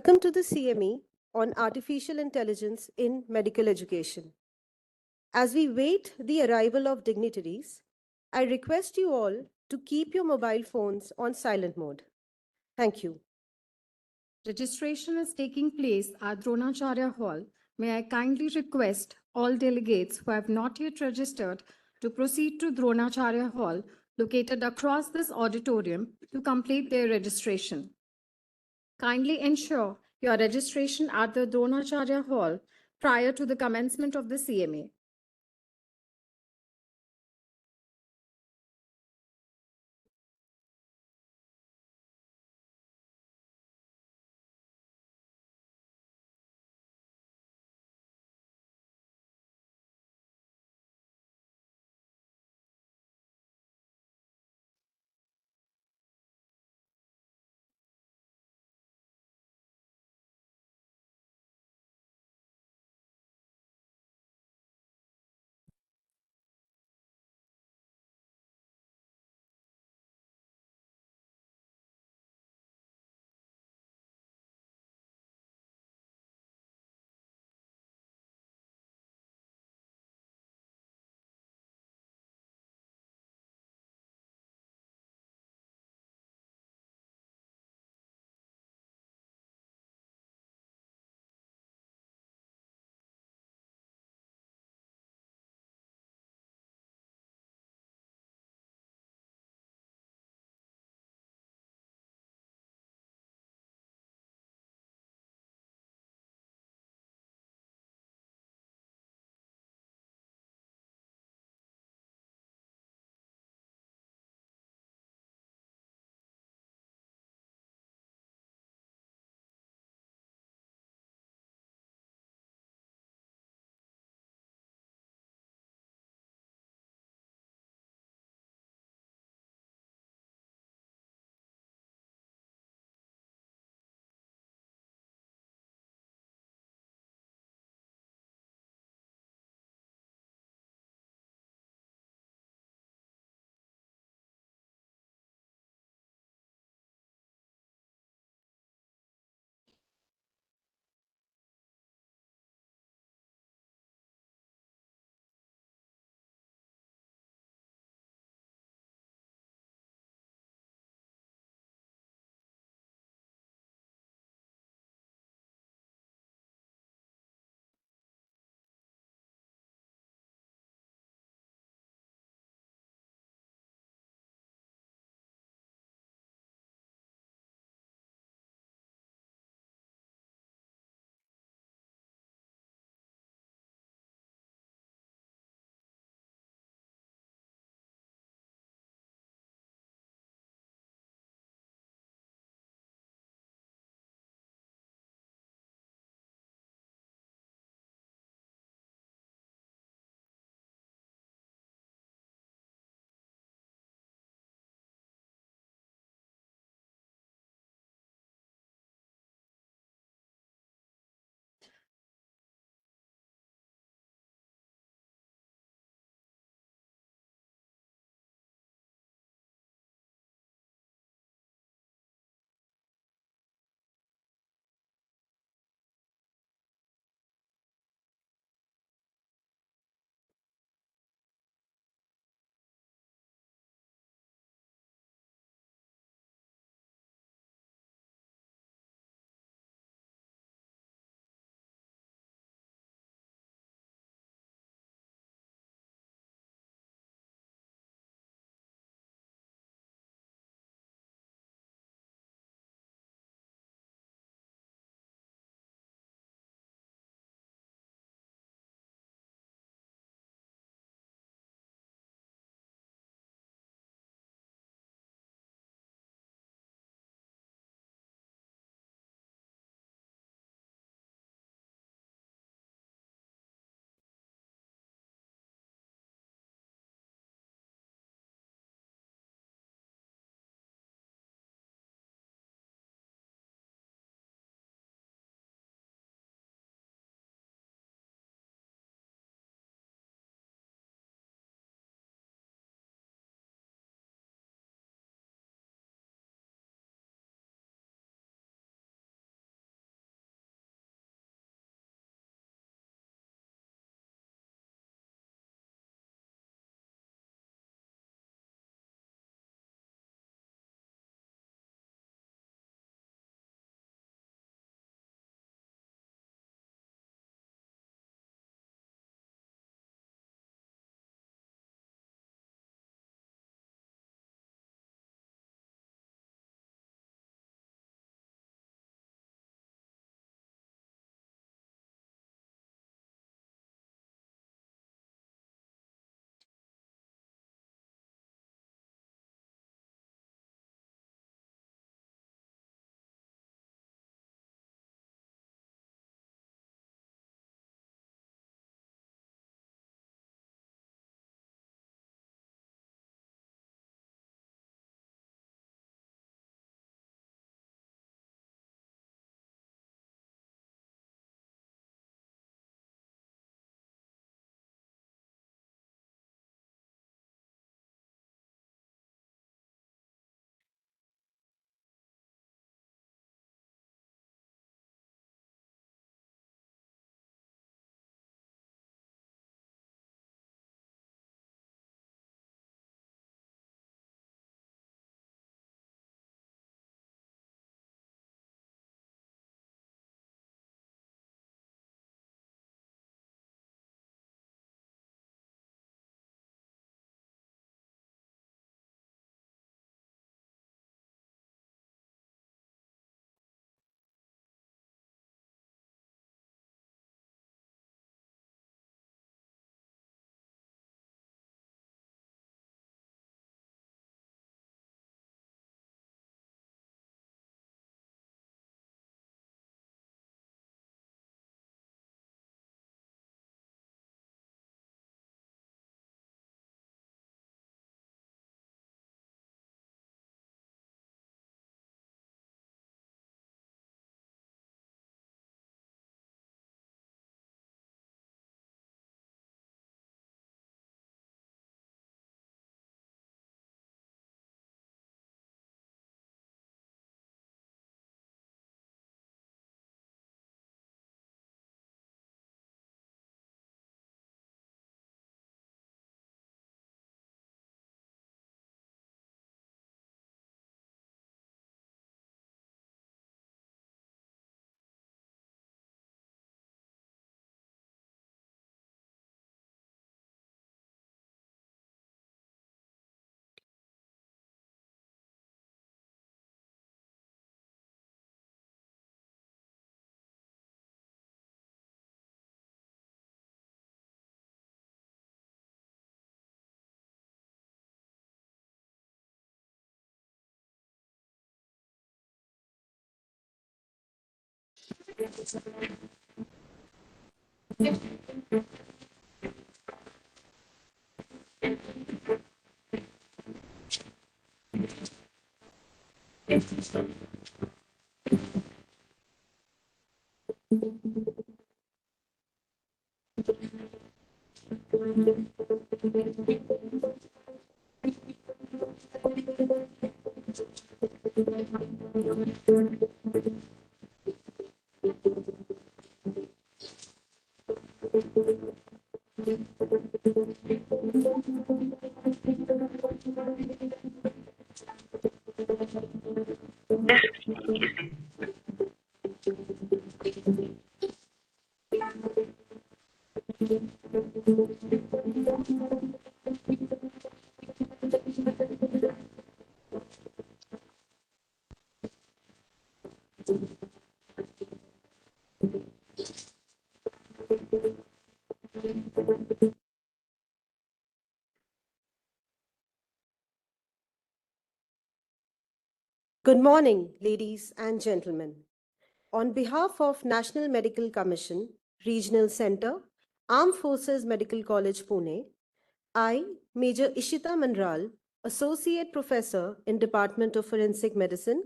Welcome to the CME on Artificial Intelligence in Medical Education. As we wait the arrival of dignitaries, I request you all to keep your mobile phones on silent mode. Thank you. Registration is taking place at Dronacharya Hall. May I kindly request all delegates who have not yet registered to proceed to Dronacharya Hall, located across this auditorium, to complete their registration. Kindly ensure your registration at the Dronacharya Hall prior to the commencement of the CMA. Good morning, ladies and gentlemen. On behalf of National Medical Commission, Regional Center, Armed Forces Medical College, Pune, I, Major Ishita Manral, Associate Professor in Department of Forensic Medicine,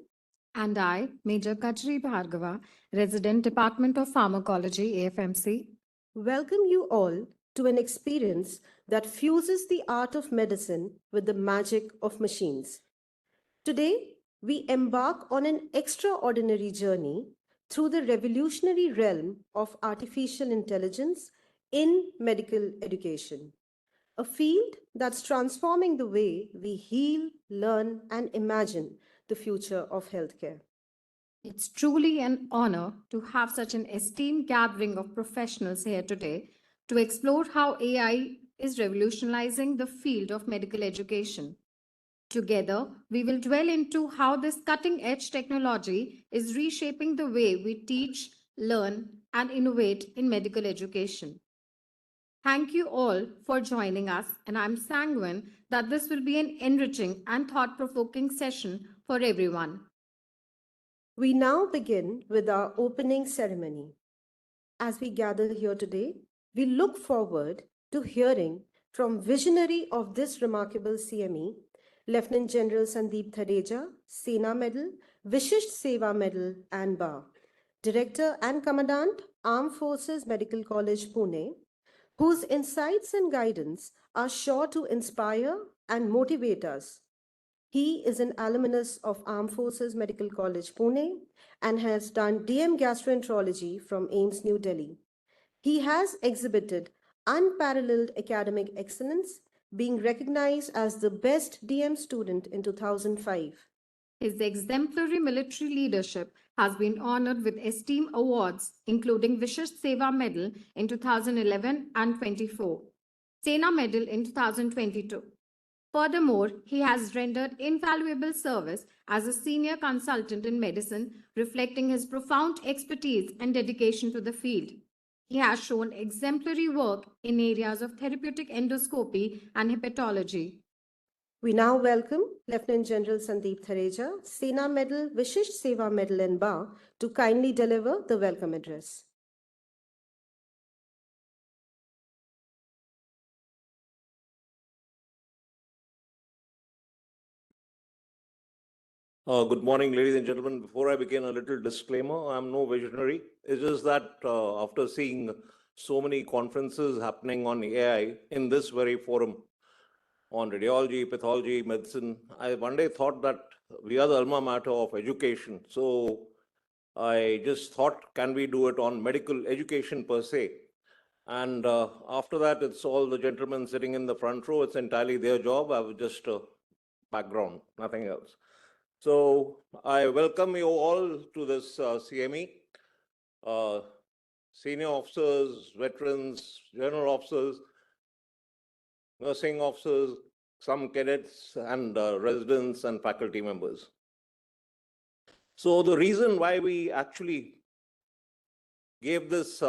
And I, Major Kachri Bhargava, Resident Department of Pharmacology, AFMC, welcome you all to an experience that fuses the art of medicine with the magic of machines. Today, we embark on an extraordinary journey through the revolutionary realm of artificial intelligence in medical education, a field that's transforming the way we heal, learn, and imagine the future of healthcare. it's truly an honor to have such an esteemed gathering of professionals here today to explore how AI is revolutionizing the field of medical education. Together, we will dwell into how this cutting edge technology is reshaping the way we teach, learn, and innovate in medical education. Thank you all for joining us, and I'm sanguine that this will be an enriching and thought provoking session for everyone. We now begin with our opening ceremony. As we gather here today, we look forward to hearing from visionary of this remarkable CME, Lieutenant General Sandeep Thareja, Sena Medal, Vishisht Seva Medal, and Bar, Director and Commandant, Armed Forces Medical College, Pune, whose insights and guidance are sure to inspire and motivate us. He is an alumnus of Armed Forces Medical College, Pune, and has done DM Gastroenterology from AIIMS, New Delhi. He has exhibited unparalleled academic excellence, being recognized as the best DM student in 2005. His exemplary military leadership has been honored with esteemed awards, including Vishisht Seva Medal in 2011 and 24, Sena Medal in 2022. Furthermore, he has rendered invaluable service as a senior consultant in medicine, reflecting his profound expertise and dedication to the field. He has shown exemplary work in areas of therapeutic endoscopy and hepatology. We now welcome Lieutenant General Sandeep Thareja, Sena Medal, Vishisht Seva Medal, and Bar to kindly deliver the welcome address. Good morning, ladies and gentlemen. Before I begin, a little disclaimer. I'm no visionary. It's just that after seeing so many conferences happening on AI in this very forum on radiology, pathology, medicine, I one day thought that we are the alma mater of education. So I just thought, can we do it on medical education per se? And after that, it's all the gentlemen sitting in the front row. It's entirely their job. I was just background, nothing else. So I welcome you all to this CME. Senior officers, veterans, general officers, nursing officers, some cadets, and residents and faculty members. So the reason why we actually gave this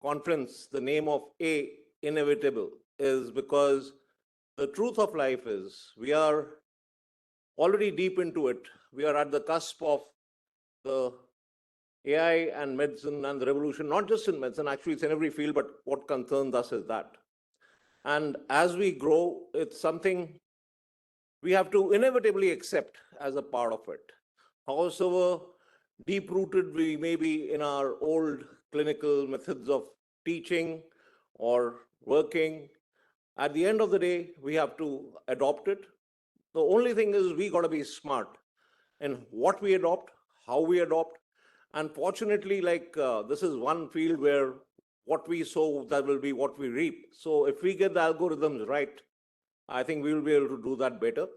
conference the name of A Inevitable is because the truth of life is we are already deep into it. We are at the cusp of the AI and medicine and the revolution, not just in medicine, actually it's in every field, but what concerns us is that. And as we grow, it's something we have to inevitably accept as a part of it. However deep-rooted we may be in our old clinical methods of teaching or working, at the end of the day, we have to adopt it. The only thing is we got to be smart in what we adopt, how we adopt. And fortunately, this is one field where what we sow, that will be what we reap. So if we get the algorithms right, I think we will be able to do that better,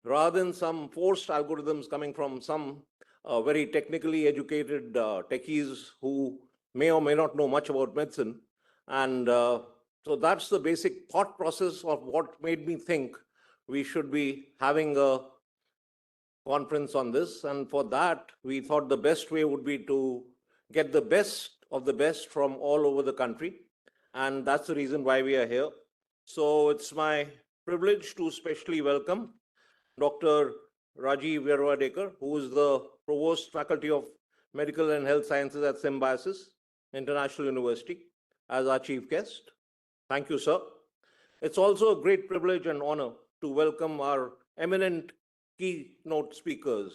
rather than some forced algorithms coming from some very technically educated techies who may or may not know much about medicine. And so that's the basic thought process of what made me think we should be having a conference on this. And for that, we thought the best way would be to get the best of the best from all over the country. And that's the reason why we are here. So it's my privilege to specially welcome Dr. Rajiv Yarwadekar, who is the Provost Faculty of Medical and Health Sciences at Symbiosis International University, as our chief guest. Thank you, sir. It's also a great privilege and honor to welcome our eminent keynote speakers,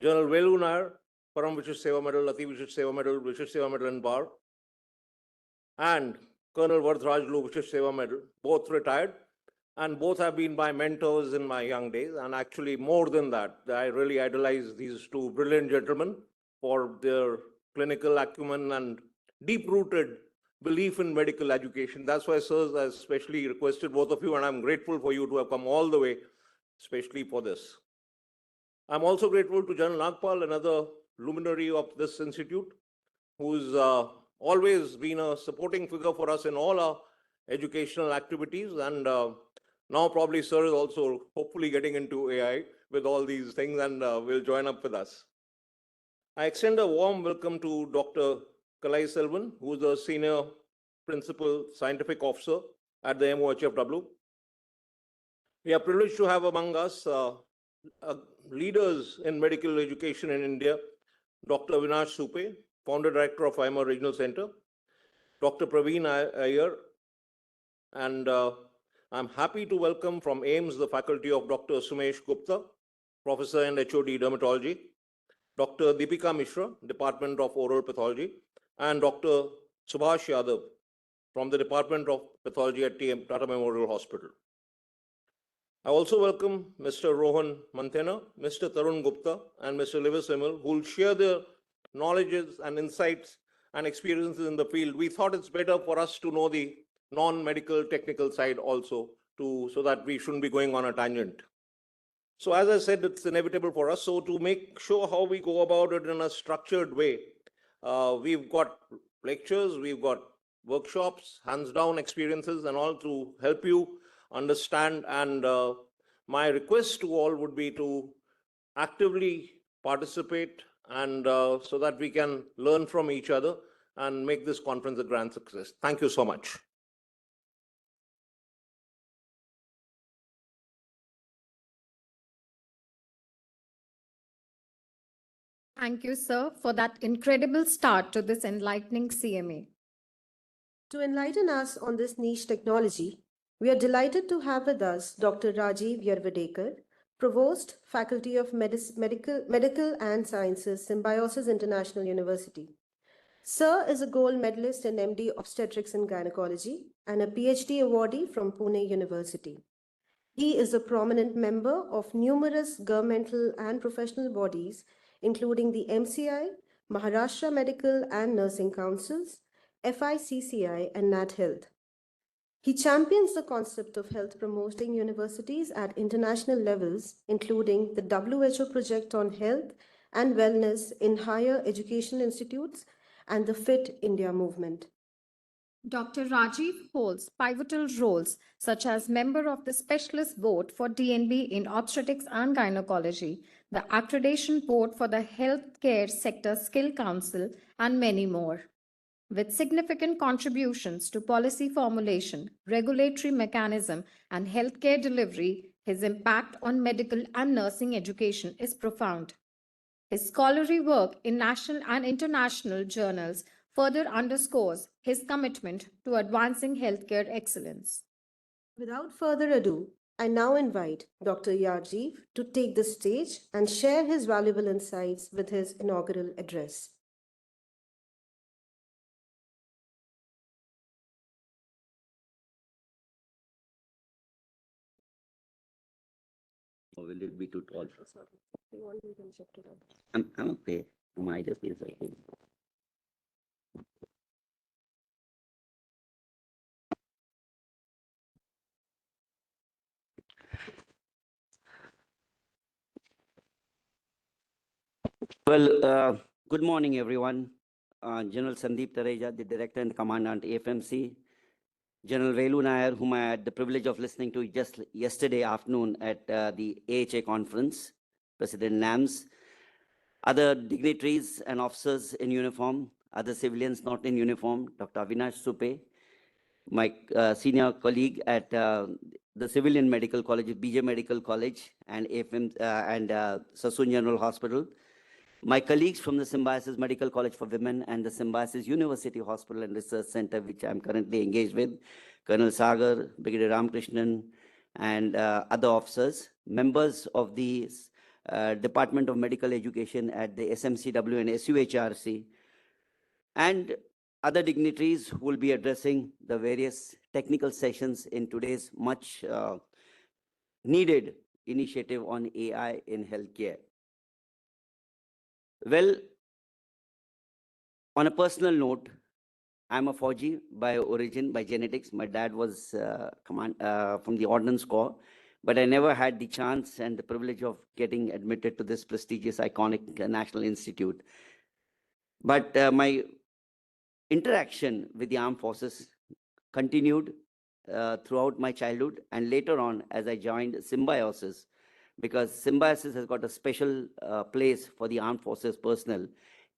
General Velu Nair, Param Vishish Seva Medal, Ati Vishish Seva Medal, Vishish Seva Medal in Bar, and Colonel Vardhrajlu Vishish Seva Medal, both retired, and both have been my mentors in my young days. And actually, more than that, I really idolize these two brilliant gentlemen for their clinical acumen and deep-rooted belief in medical education. That's why, sirs, I especially requested both of you, and I'm grateful for you to have come all the way, especially for this. I'm also grateful to General Nagpal, another luminary of this institute, who's always been a supporting figure for us in all our educational activities. And now probably sir is also hopefully getting into AI with all these things and will join up with us. I extend a warm welcome to Dr. Kalai Selvan, who is the Senior Principal Scientific Officer at the MOHFW. We are privileged to have among us leaders in medical education in India, Dr. Avinash Supe, Founder Director of IMA Regional Center, Dr. Praveen Iyer, and I'm happy to welcome from AIMS the faculty of Dr. Sumesh Gupta, Professor and HOD Dermatology, Dr. Deepika Mishra, Department of Oral Pathology, and Dr. Subhash Yadav from the Department of Pathology at Tata Memorial Hospital. I also welcome Mr. Rohan Manthena, Mr. Tarun Gupta, and Mr. Lewis Vimal, who will share their knowledges and insights and experiences in the field. We thought it's better for us to know the non-medical technical side also, so that we shouldn't be going on a tangent. So as I said, it's inevitable for us. So to make sure how we go about it in a structured way, we've got lectures, we've got workshops, hands-down experiences and all to help you understand. And my request to all would be to actively participate and so that we can learn from each other and make this conference a grand success. Thank you so much. Thank you, sir, for that incredible start to this enlightening CMA. To enlighten us on this niche technology, we are delighted to have with us Dr. Rajiv Yarwadekar, Provost, Faculty of Medical and Sciences, Symbiosis International University. Sir is a gold medalist in MD Obstetrics and Gynecology and a PhD awardee from Pune University. He is a prominent member of numerous governmental and professional bodies, including the MCI, Maharashtra Medical and Nursing Councils, FICCI, and Nat Health. He champions the concept of health promoting universities at international levels, including the WHO Project on Health and Wellness in Higher Educational Institutes and the Fit India movement. Dr. Rajiv holds pivotal roles such as member of the Specialist Board for DNB in Obstetrics and Gynecology, the Accreditation Board for the Healthcare Sector Skill Council, and many more. With significant contributions to policy formulation, regulatory mechanism, and healthcare delivery, his impact on medical and nursing education is profound. His scholarly work in national and international journals further underscores his commitment to advancing healthcare excellence. Without further ado, I now invite Dr. Yarjeev to take the stage and share his valuable insights with his inaugural address. Or will it be too tall? If you want, you can shift it up. I'm okay. My idea is okay. Well, good morning, everyone. General Sandeep Tareja, the Director and Commandant AFMC. General Velu Nair, whom I had the privilege of listening to just yesterday afternoon at the AHA conference, President NAMS, other dignitaries and officers in uniform, other civilians not in uniform, Dr. Avinash Supe, my senior colleague at the Civilian Medical College, BJ Medical College, and AFM and Sassoon General Hospital. My colleagues from the Symbiosis Medical College for Women and the Symbiosis University Hospital and Research Center, which I'm currently engaged with, Colonel Sagar, Brigadier Ramakrishnan, and other officers, members of the Department of Medical Education at the SMCW and SUHRC, and other dignitaries who will be addressing the various technical sessions in today's much needed initiative on AI in healthcare. Well, on a personal note, I'm a Fauji by origin, by genetics. My dad was from the Ordnance Corps, but I never had the chance and the privilege of getting admitted to this prestigious, iconic National Institute. But my interaction with the armed forces continued throughout my childhood and later on as I joined Symbiosis, because Symbiosis has got a special place for the armed forces personnel.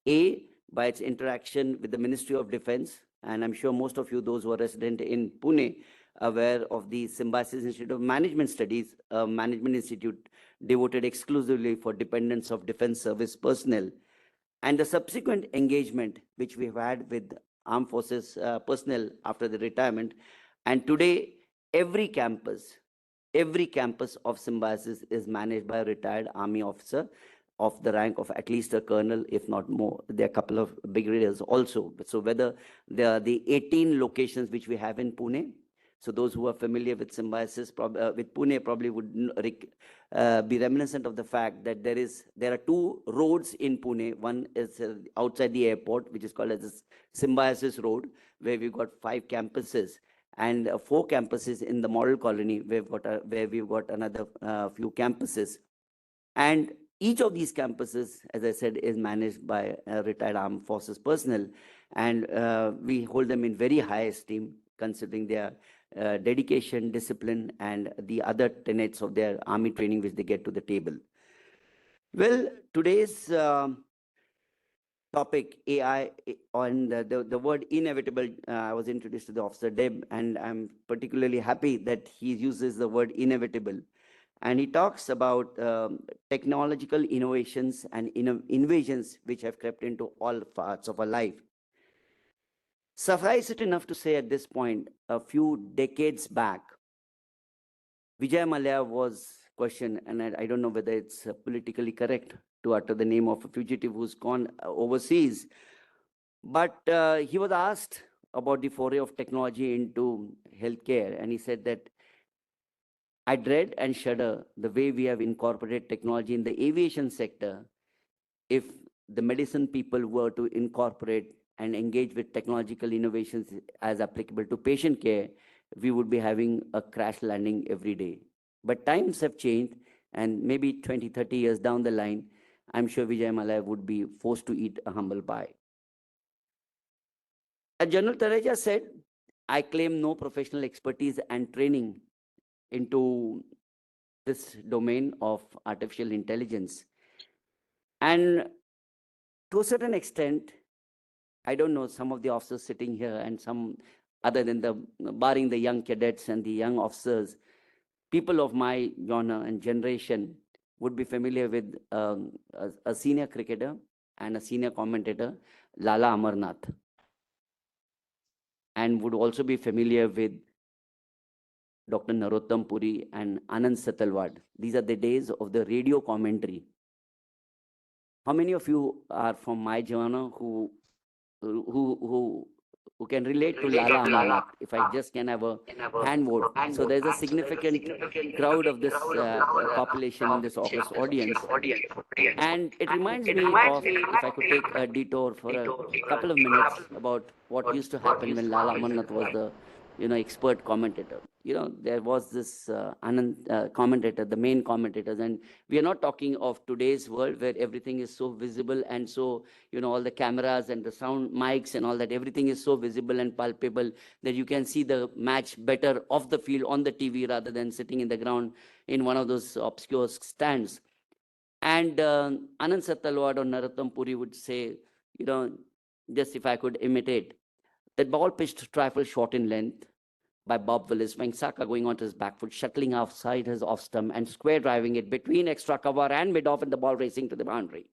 By its interaction with the Ministry of Defense, and I'm sure most of you, those who are resident in Pune, aware of the Symbiosis Institute of Management Studies, a management institute devoted exclusively for dependents of defense service personnel. And the subsequent engagement which we've had with armed forces personnel after the retirement. And today, every campus of Symbiosis is managed by a retired army officer of the rank of at least a colonel, if not more. There are a couple of brigadiers's also. So whether there are the 18 locations which we have in Pune, so those who are familiar with Symbiosis, with Pune, probably would be reminiscent of the fact that there are two roads in Pune. One is outside the airport, which is called as the Symbiosis Road, where we've got 5 campuses, and 4 campuses in the Model Colony, where we've got another few campuses. And each of these campuses, as I said, is managed by retired armed forces personnel, and we hold them in very high esteem, considering their dedication, discipline, and the other tenets of their army training which they get to the table. Well, today's topic, AI, on the word inevitable, I was introduced to the officer Deb, and I'm particularly happy that he uses the word inevitable. And he talks about technological innovations and invasions which have crept into all parts of our life. Suffice it enough to say at this point, a few decades back, Vijay Mallya was questioned, and I don't know whether it's politically correct to utter the name of a fugitive who's gone overseas, but he was asked about the foray of technology into healthcare, and he said that I dread and shudder the way we have incorporated technology in the aviation sector. If the medicine people were to incorporate and engage with technological innovations as applicable to patient care, we would be having a crash landing every day. But times have changed, and maybe 20, 30 years down the line, I'm sure Vijay Mallya would be forced to eat a humble pie. As General Tareja said, I claim no professional expertise and training into this domain of artificial intelligence. And to a certain extent, I don't know, some of the officers sitting here and some other than barring the young cadets and the young officers, people of my genre and generation would be familiar with a senior cricketer and a senior commentator, Lala Amarnath, and would also be familiar with Dr. Narottam Puri and Anand Satalwad. These are the days of the radio commentary. How many of you are from my genre who can relate to Lala Amarnath? If I just can have a hand vote. So there's a significant crowd of this population in this August audience. And it reminds me of, if I could take a detour for a couple of minutes about what used to happen when Lala Amarnath was the expert commentator. There was this Anand commentator, the main commentators, and we are not talking of today's world where everything is so visible and so, all the cameras and the sound mics and all that, everything is so visible and palpable that you can see the match better off the field on the TV rather than sitting in the ground in one of those obscure stands. And Anand Satalwad or Narottam Puri would say, just if I could imitate, that ball pitched trifle short in length by Bob Willis, Vengsaka going onto his back foot, shuttling outside his off stump and square driving it between extra cover and mid-off, and the ball racing to the boundary.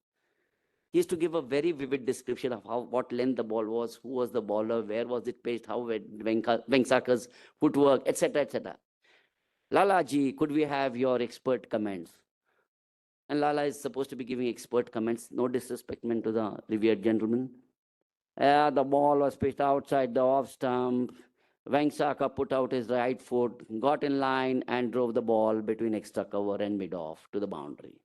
He used to give a very vivid description of what length the ball was, who was the bowler, where was it pitched, how Vengsaka's footwork, etc., etc. Lala ji, could we have your expert comments? And Lala is supposed to be giving expert comments, no disrespect to the revered gentleman. The ball was pitched outside the off stump. Vengsaka put out his right foot, got in line and drove the ball between extra cover and mid-off to the boundary.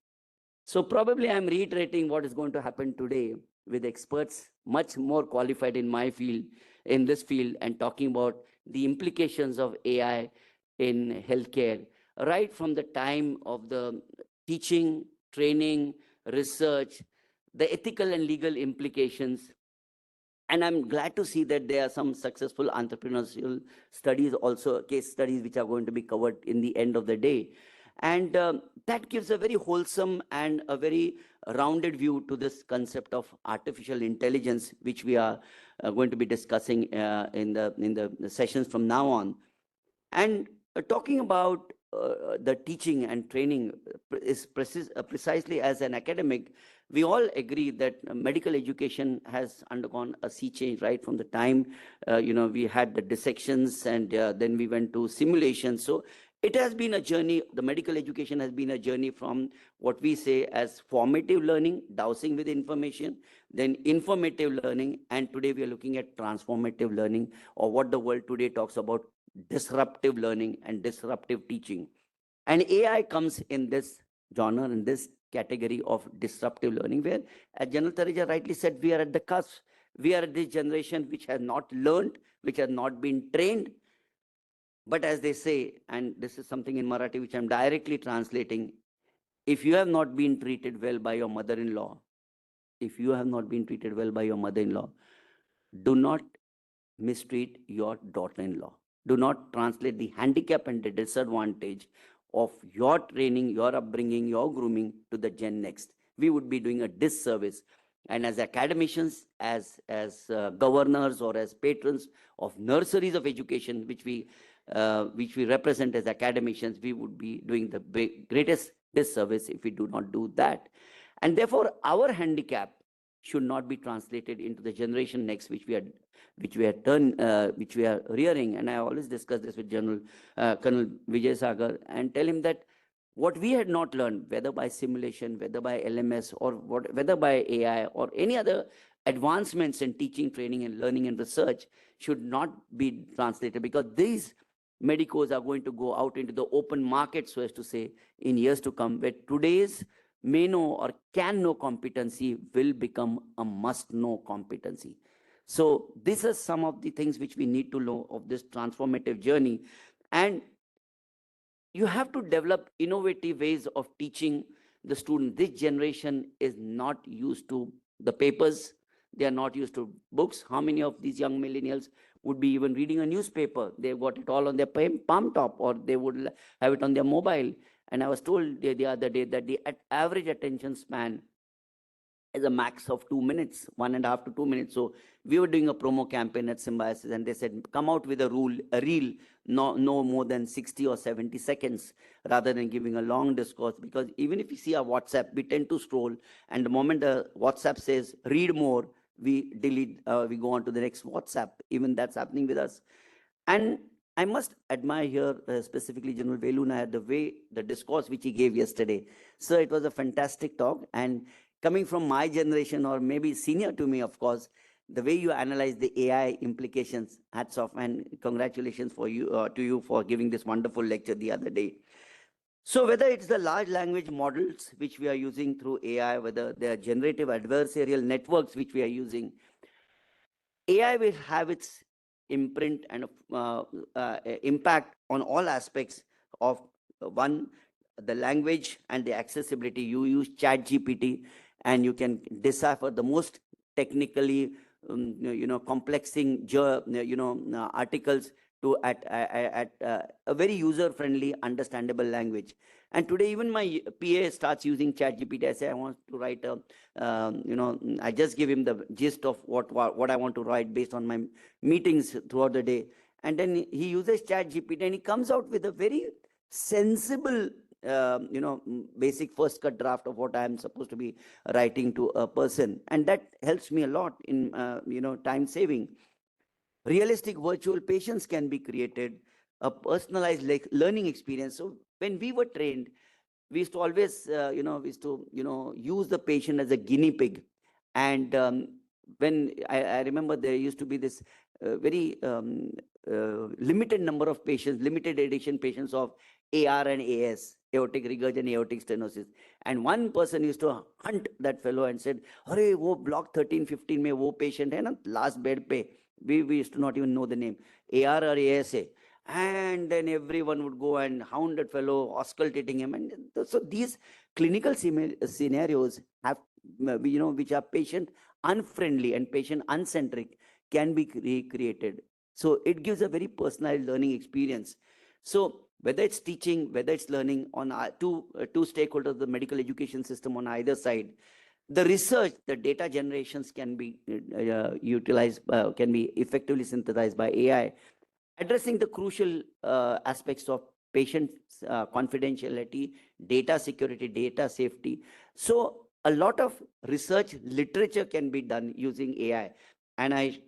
So probably I'm reiterating what is going to happen today with experts much more qualified in my field, in this field, and talking about the implications of AI in healthcare, right from the time of the teaching, training, research, the ethical and legal implications. And I'm glad to see that there are some successful entrepreneurial studies, also case studies, which are going to be covered in the end of the day. And that gives a very wholesome and a very rounded view to this concept of artificial intelligence, which we are going to be discussing in the sessions from now on. And talking about the teaching and training is precisely as an academic, we all agree that medical education has undergone a sea change right from the time, we had the dissections and then we went to simulations. So it has been a journey. The medical education has been a journey from what we say as formative learning, dowsing with information, then informative learning, and today we are looking at transformative learning, or what the world today talks about disruptive learning and disruptive teaching. And AI comes in this genre, in this category of disruptive learning, where, as General Tareja rightly said, we are at the cusp. We are at this generation which has not learned, which has not been trained. But as they say, and this is something in Marathi which I'm directly translating, if you have not been treated well by your mother-in-law, if you have not been treated well by your mother-in-law, do not mistreat your daughter-in-law. Do not translate the handicap and the disadvantage of your training, your upbringing, your grooming to the Gen Next. We would be doing a disservice. And as academicians, as governors, or as patrons of nurseries of education, which we represent as academicians, we would be doing the greatest disservice if we do not do that. And therefore, our handicap should not be translated into the generation next, which we are rearing. And I always discuss this with Colonel Vijay Sagar and tell him that what we had not learned, whether by simulation, whether by LMS, or whether by AI or any other advancements in teaching, training, and learning and research, should not be translated, because these medicos are going to go out into the open market, so as to say, in years to come, where today's may know or can know competency will become a must know competency. So these are some of the things which we need to know of this transformative journey. And you have to develop innovative ways of teaching the student. This generation is not used to the papers. They are not used to books. How many of these young millennials would be even reading a newspaper? They've got it all on their palm top, or they would have it on their mobile. And I was told the other day that the average attention span as a max of 2 minutes, 1.5 to 2 minutes. So we were doing a promo campaign at Symbiosis, and they said, come out with a reel, no more than 60 or 70 seconds, rather than giving a long discourse. Because even if you see our WhatsApp, we tend to scroll, and the moment the WhatsApp says read more, we delete, we go on to the next WhatsApp. Even that's happening with us. And I must admire here specifically General Velu Nair, the way, the discourse which he gave yesterday. So it was a fantastic talk. And coming from my generation, or maybe senior to me, of course, the way you analyze the AI implications, hats off, and congratulations for you to you for giving this wonderful lecture the other day. So whether it's the large language models which we are using through AI, whether they are generative adversarial networks which we are using, AI will have its imprint and impact on all aspects of one, the language and the accessibility. You use ChatGPT and you can decipher the most technically complexing articles to at a very user friendly understandable language. And today even my PA starts using ChatGPT. I say I want to write a I just give him the gist of what I want to write based on my meetings throughout the day, and then he uses ChatGPT and he comes out with a very sensible basic first cut draft of what I am supposed to be writing to a person, and that helps me a lot in time saving. Realistic virtual patients can be created, a personalized learning experience. So when we were trained, we used to always use the patient as a guinea pig. And when I remember there used to be this very limited number of patients, limited edition patients of AR and AS, aortic regurg and aortic stenosis. And one person used to hunt that fellow and said, "Arey, wo block 13, 15 mein wo patient hai na, last bed pe." We used to not even know the name, AR or ASA. And then everyone would go and hound that fellow, auscultating him. And so these clinical scenarios have, which are patient unfriendly and patient uncentric, can be recreated. So it gives a very personalized learning experience. So whether it's teaching, whether it's learning, on two stakeholders, the medical education system on either side, the research, the data generations can be utilized, can be effectively synthesized by AI, addressing the crucial aspects of patient confidentiality, data security, data safety. So a lot of research literature can be done using AI. And I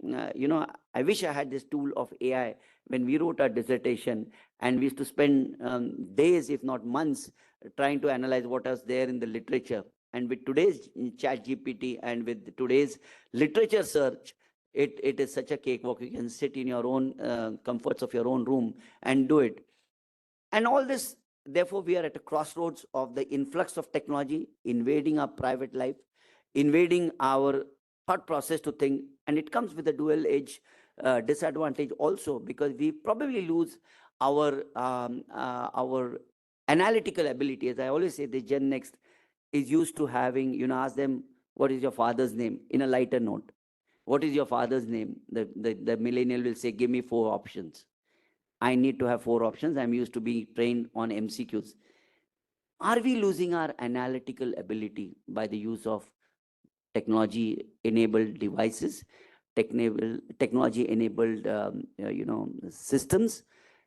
wish I had this tool of AI when we wrote our dissertation, and we used to spend days, if not months, trying to analyze what was there in the literature. And with today's ChatGPT and with today's literature search, it is such a cakewalk. You can sit in your own comforts of your own room and do it. And all this, therefore, we are at a crossroads of the influx of technology invading our private life, invading our thought process to think, and it comes with a dual edge disadvantage also, because we probably lose our analytical ability. As I always say, the Gen Next is used to having, ask them, what is your father's name, in a lighter note. What is your father's name? The millennial will say, give me 4 options. I need to have 4 options. I'm used to being trained on MCQs. Are we losing our analytical ability by the use of technology-enabled devices, technology-enabled systems?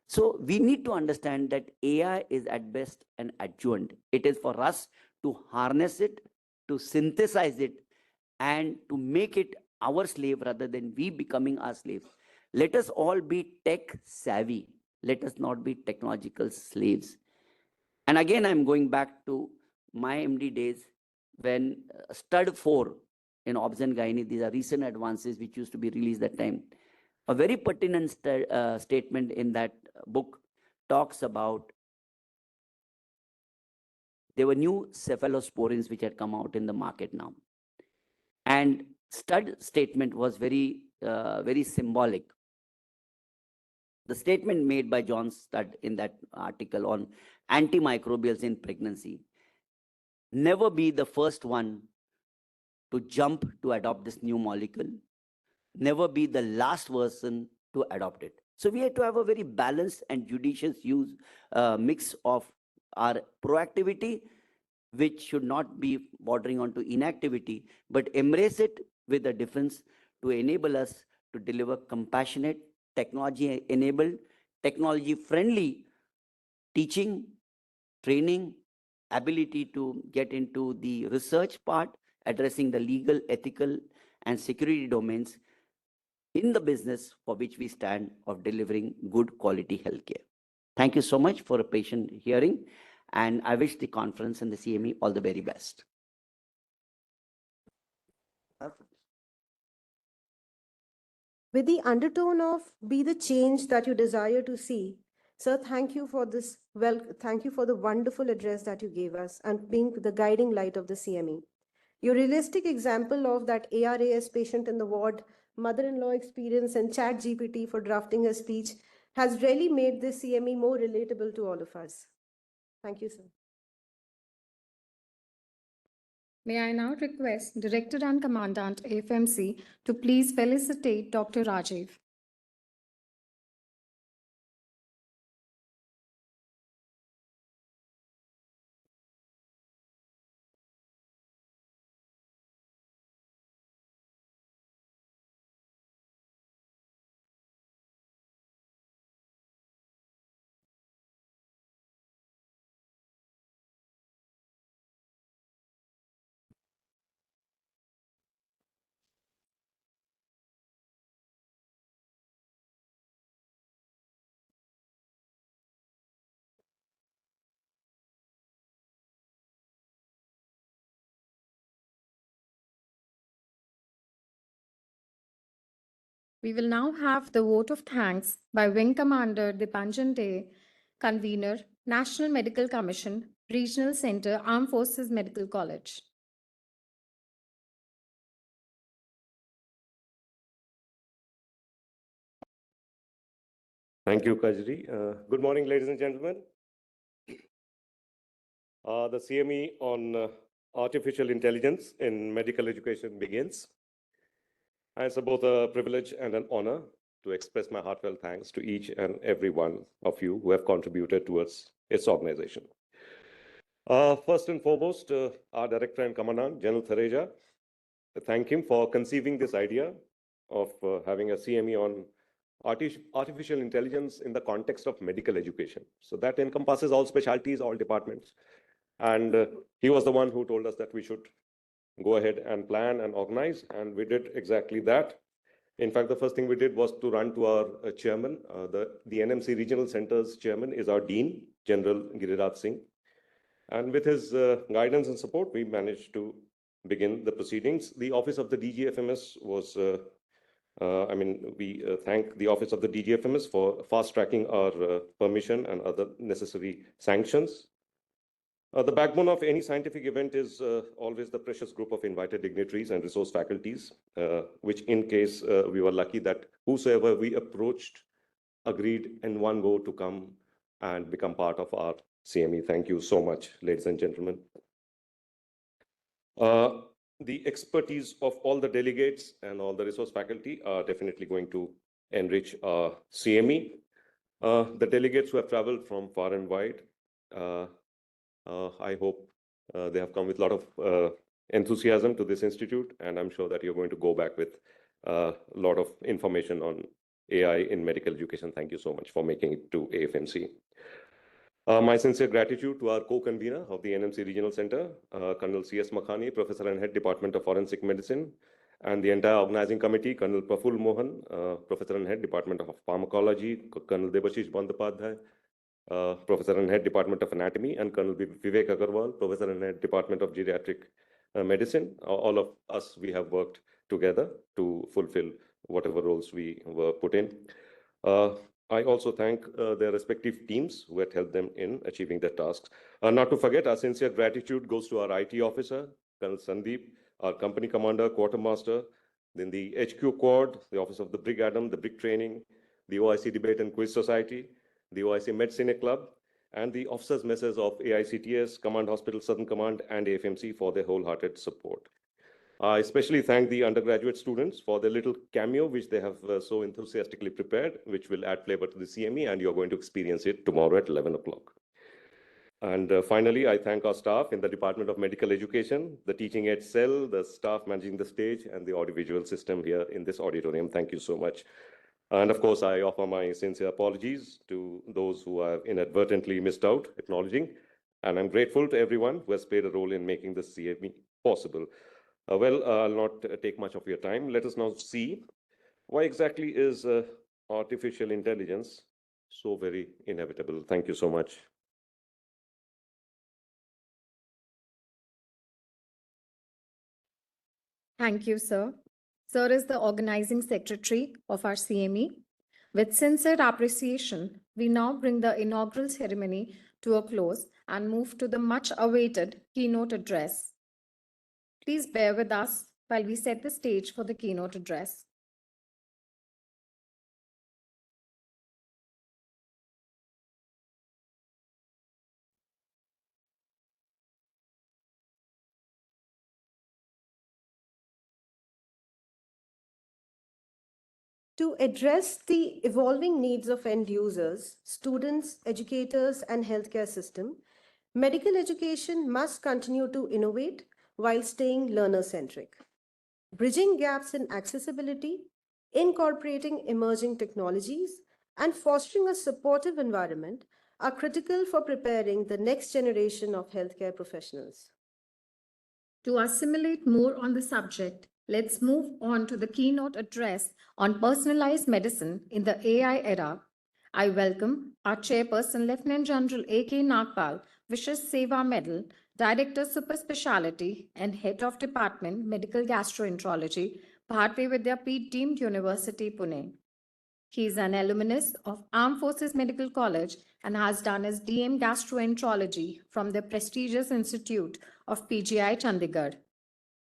So we need to understand that AI is at best an adjunct. It is for us to harness it, to synthesize it, and to make it our slave rather than we becoming our slave. Let us all be tech savvy. Let us not be technological slaves. And again, I'm going back to my MD days when Stud 4 in Obs and Gynae, these are recent advances which used to be released that time. A very pertinent statement in that book talks about there were new cephalosporins which had come out in the market now. And Stud statement was very, very symbolic. The statement made by John Stud in that article on antimicrobials in pregnancy: never be the first one to jump to adopt this new molecule. Never be the last person to adopt it. So we have to have a very balanced and judicious use mix of our proactivity which should not be bordering on to inactivity, but embrace it with a difference to enable us to deliver compassionate, technology-enabled, technology-friendly teaching, training, ability to get into the research part, addressing the legal, ethical, and security domains in the business for which we stand of delivering good quality healthcare. Thank you so much for a patient hearing, and I wish the conference and the CME all the very best. With the undertone of be the change that you desire to see, sir, thank you for this. Thank you for the wonderful address that you gave us and being the guiding light of the CME. Your realistic example of that ARAS patient in the ward, mother-in-law experience, and Chat GPT for drafting her speech has really made this CME more relatable to all of us. Thank you, sir. May I now request Director and Commandant AFMC to please felicitate Dr. Rajiv. We will now have the vote of thanks by Wing Commander Dipanjan Dey, Convener, National Medical Commission, Regional Center, Armed Forces Medical College. Thank you, Kajri. Good morning, ladies and gentlemen. The CME on artificial intelligence in medical education begins. And it's both a privilege and an honor to express my heartfelt thanks to each and every one of you who have contributed towards its organization. First and foremost, our Director and Commandant, General Thareja, thank him for conceiving this idea of having a CME on artificial intelligence in the context of medical education. So that encompasses all specialties, all departments. And he was the one who told us that we should go ahead and plan and organize, and we did exactly that. In fact, the first thing we did was to run to our chairman. The NMC Regional Center's chairman is our Dean, General Giriraj Singh. And with his guidance and support, we managed to begin the proceedings. The office of the DGFMS was we thank the Office of the DGFMS for fast-tracking our permission and other necessary sanctions. The backbone of any scientific event is always the precious group of invited dignitaries and resource faculties, which in case we were lucky that whosoever we approached agreed in one go to come and become part of our CME. Thank you so much, ladies and gentlemen. The expertise of all the delegates and all the resource faculty are definitely going to enrich our CME. The delegates who have traveled from far and wide, I hope they have come with a lot of enthusiasm to this institute, and I'm sure that you're going to go back with a lot of information on AI in medical education. Thank you so much for making it to AFMC. My sincere gratitude to our co-convener of the NMC Regional Center, Colonel C.S. Makhani, Professor and Head Department of Forensic Medicine, and the entire organizing committee, Colonel Praful Mohan, Professor and Head Department of Pharmacology, Colonel Debashish Bandopadhyay, Professor and Head Department of Anatomy, and Colonel Vivek Agarwal, Professor and Head Department of Geriatric Medicine. All of us, we have worked together to fulfill whatever roles we were put in. I also thank their respective teams who had helped them in achieving their tasks. Not to forget, our sincere gratitude goes to our IT officer, Colonel Sandeep, our company commander, quartermaster, then the HQ Quad, the Office of the Brig Adam, the Brig Training, the OIC Debate and Quiz Society, the OIC Medicine Club, and the officers' messes of AICTS, Command Hospital, Southern Command, and AFMC for their wholehearted support. I especially thank the undergraduate students for their little cameo, which they have so enthusiastically prepared, which will add flavor to the CME, and you're going to experience it tomorrow at 11 o'clock. And finally, I thank our staff in the Department of Medical Education, the teaching aid cell, the staff managing the stage, and the audiovisual system here in this auditorium. Thank you so much. And of course, I offer my sincere apologies to those who have inadvertently missed out, acknowledging. And I'm grateful to everyone who has played a role in making this CME possible. I'll not take much of your time. Let us now see why exactly is artificial intelligence so very inevitable. Thank you so much. Thank you, sir. Sir is the organizing secretary of our CME. With sincere appreciation, we now bring the inaugural ceremony to a close and move to the much awaited keynote address. Please bear with us while we set the stage for the keynote address. To address the evolving needs of end users, students, educators, and healthcare system, medical education must continue to innovate while staying learner-centric. Bridging gaps in accessibility, incorporating emerging technologies, and fostering a supportive environment are critical for preparing the next generation of healthcare professionals. To assimilate more on the subject, let's move on to the keynote address on personalized medicine in the AI era. I welcome our chairperson, Lieutenant General A.K. Nagpal, Vishesh Seva Medal, Director Super Speciality and Head of Department Medical Gastroenterology, Bharatiya Vidyapeeth Deemed University, Pune. He is an alumnus of Armed Forces Medical College and has done his DM Gastroenterology from the prestigious Institute of PGI Chandigarh.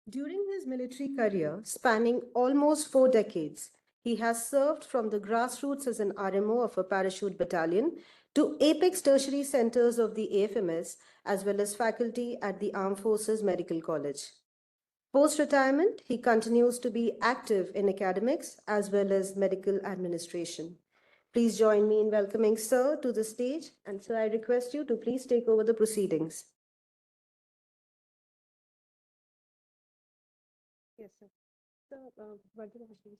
During his military career, spanning almost 4 decades, he has served from the grassroots as an RMO of a parachute battalion to apex tertiary centers of the AFMS, as well as faculty at the Armed Forces Medical College. Post-retirement, he continues to be active in academics as well as medical administration. Please join me in welcoming Sir to the stage, and Sir, I request you to please take over the proceedings. Yes, sir. Sir, please.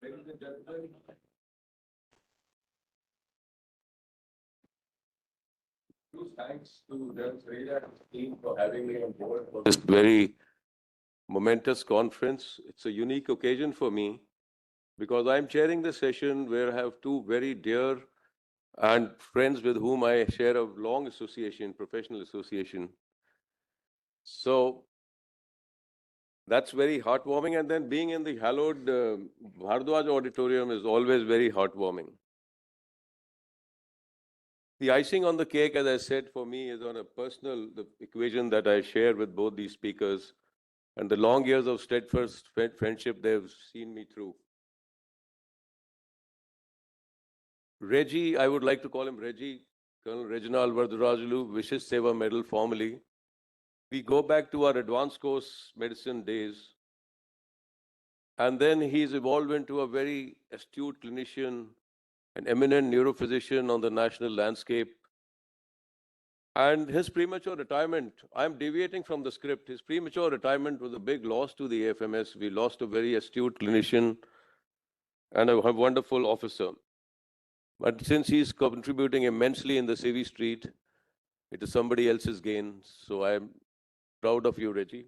Ladies and gentlemen, huge thanks to the Australia team for having me on board for this very momentous conference. It's a unique occasion for me because I'm chairing the session where I have two very dear and friends with whom I share a long association, professional association. So that's very heartwarming. And then being in the hallowed Bhardwaj auditorium is always very heartwarming. The icing on the cake, as I said, for me is on a personal the equation that I share with both these speakers and the long years of steadfast friendship they've seen me through. Reggie, I would like to call him Reggie, Colonel Reginald Vardurajulu, Vishesh Seva Medal formally. We go back to our advanced course medicine days. And then he's evolved into a very astute clinician, an eminent neurophysician on the national landscape. And his premature retirement, I'm deviating from the script. His premature retirement was a big loss to the AFMS. We lost a very astute clinician and a wonderful officer. But since he's contributing immensely in the CV street, it is somebody else's gain. So I'm proud of you, Reggie.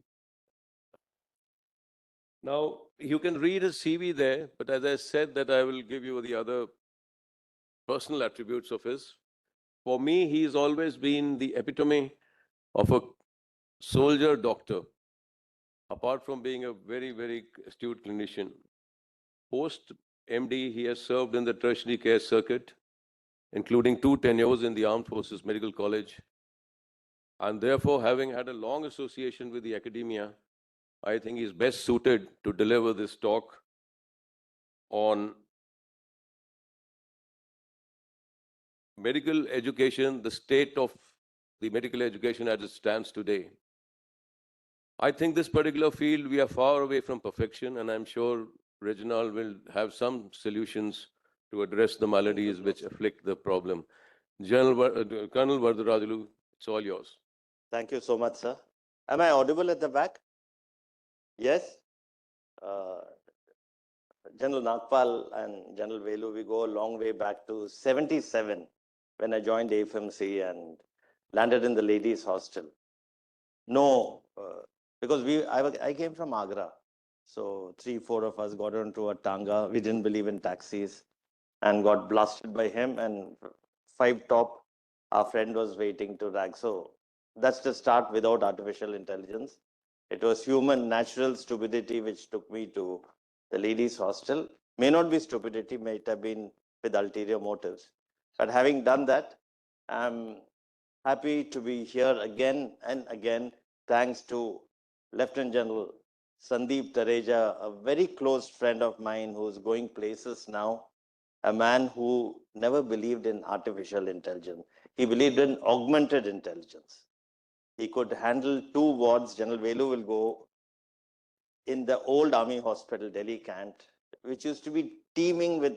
Now, you can read his CV there, but as I said that I will give you the other personal attributes of his. For me, he's always been the epitome of a soldier doctor, apart from being a very, very astute clinician. Post MD, he has served in the tertiary care circuit, including 2 tenures in the Armed Forces Medical College. And therefore, having had a long association with the academia, I think he's best suited to deliver this talk on medical education, the state of the medical education as it stands today. I think this particular field, we are far away from perfection, and I'm sure Reginald will have some solutions to address the maladies which afflict the problem. Colonel Vardharajulu, it's all yours. Thank you so much, sir. Am I audible at the back? Yes? Uh, General Nagpal and General Velu, we go a long way back to 77 when I joined AFMC and landed in the ladies' hostel. No, because I came from Agra. So 3-4 of us got onto a tanga. We didn't believe in taxis and got blasted by him. And 5 top, our friend was waiting to rag. So that's the start without artificial intelligence. It was human natural stupidity which took me to the ladies' hostel. May not be stupidity, may it have been with ulterior motives. But having done that, I'm happy to be here again and again, thanks to Lieutenant General Sandeep Tareja, a very close friend of mine who's going places now, a man who never believed in artificial intelligence. He believed in augmented intelligence. He could handle 2 wards. General Velu will go in the old army hospital, Delhi Cant, which used to be teeming with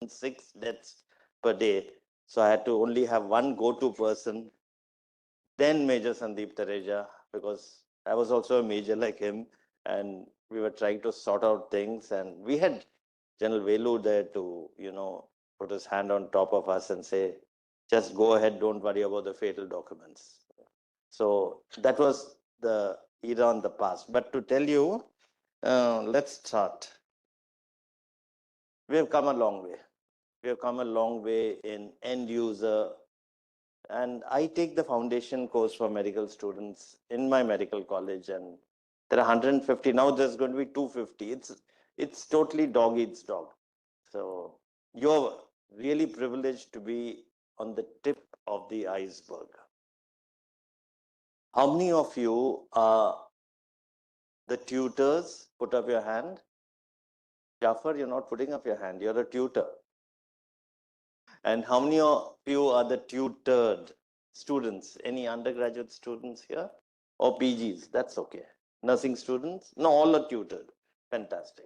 6 deaths per day. So I had to only have one go-to person, then Major Sandeep Tareja, because I was also a major like him, and we were trying to sort out things. And we had General Velu there to, put his hand on top of us and say, just go ahead, don't worry about the fatal documents. So that was the era in the past. But to tell you, let's start. We have come a long way. We have come a long way in end user. And I take the foundation course for medical students in my medical college, and there are 150. Now there's going to be 250. It's totally dog eats dog. So you're really privileged to be on the tip of the iceberg. How many of you are the tutors? Put up your hand. Jafar, you're not putting up your hand. You're a tutor. And how many of you are the tutored students? Any undergraduate students here? Or PGs? That's okay. Nursing students? No, all are tutored. Fantastic.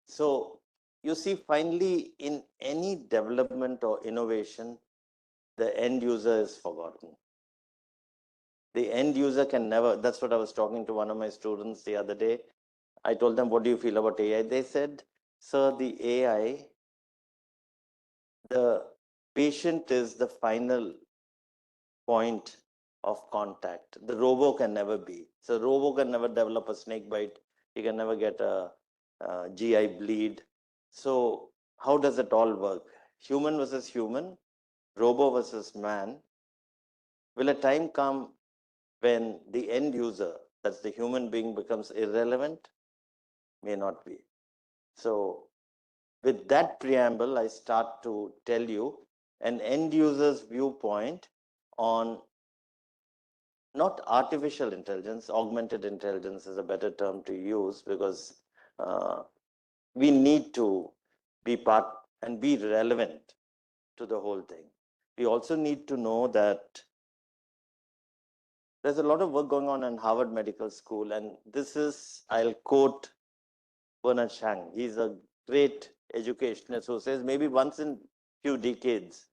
So you see, finally, in any development or innovation, the end user is forgotten. The end user can never, that's what I was talking to one of my students the other day. I told them, what do you feel about AI? They said, sir, the AI, the patient is the final point of contact. The robo can never be. So robo can never develop a snake bite. He can never get a GI bleed. So how does it all work? Human versus human, robo versus man. Will a time come when the end user, that's the human being, becomes irrelevant? May not be. So with that preamble, I start to tell you an end user's viewpoint on not artificial intelligence, augmented intelligence is a better term to use, because we need to be part and be relevant to the whole thing. We also need to know that there's a lot of work going on in Harvard Medical School, and this is, I'll quote Bernard Shang. He's a great educationist who says maybe once in few decades,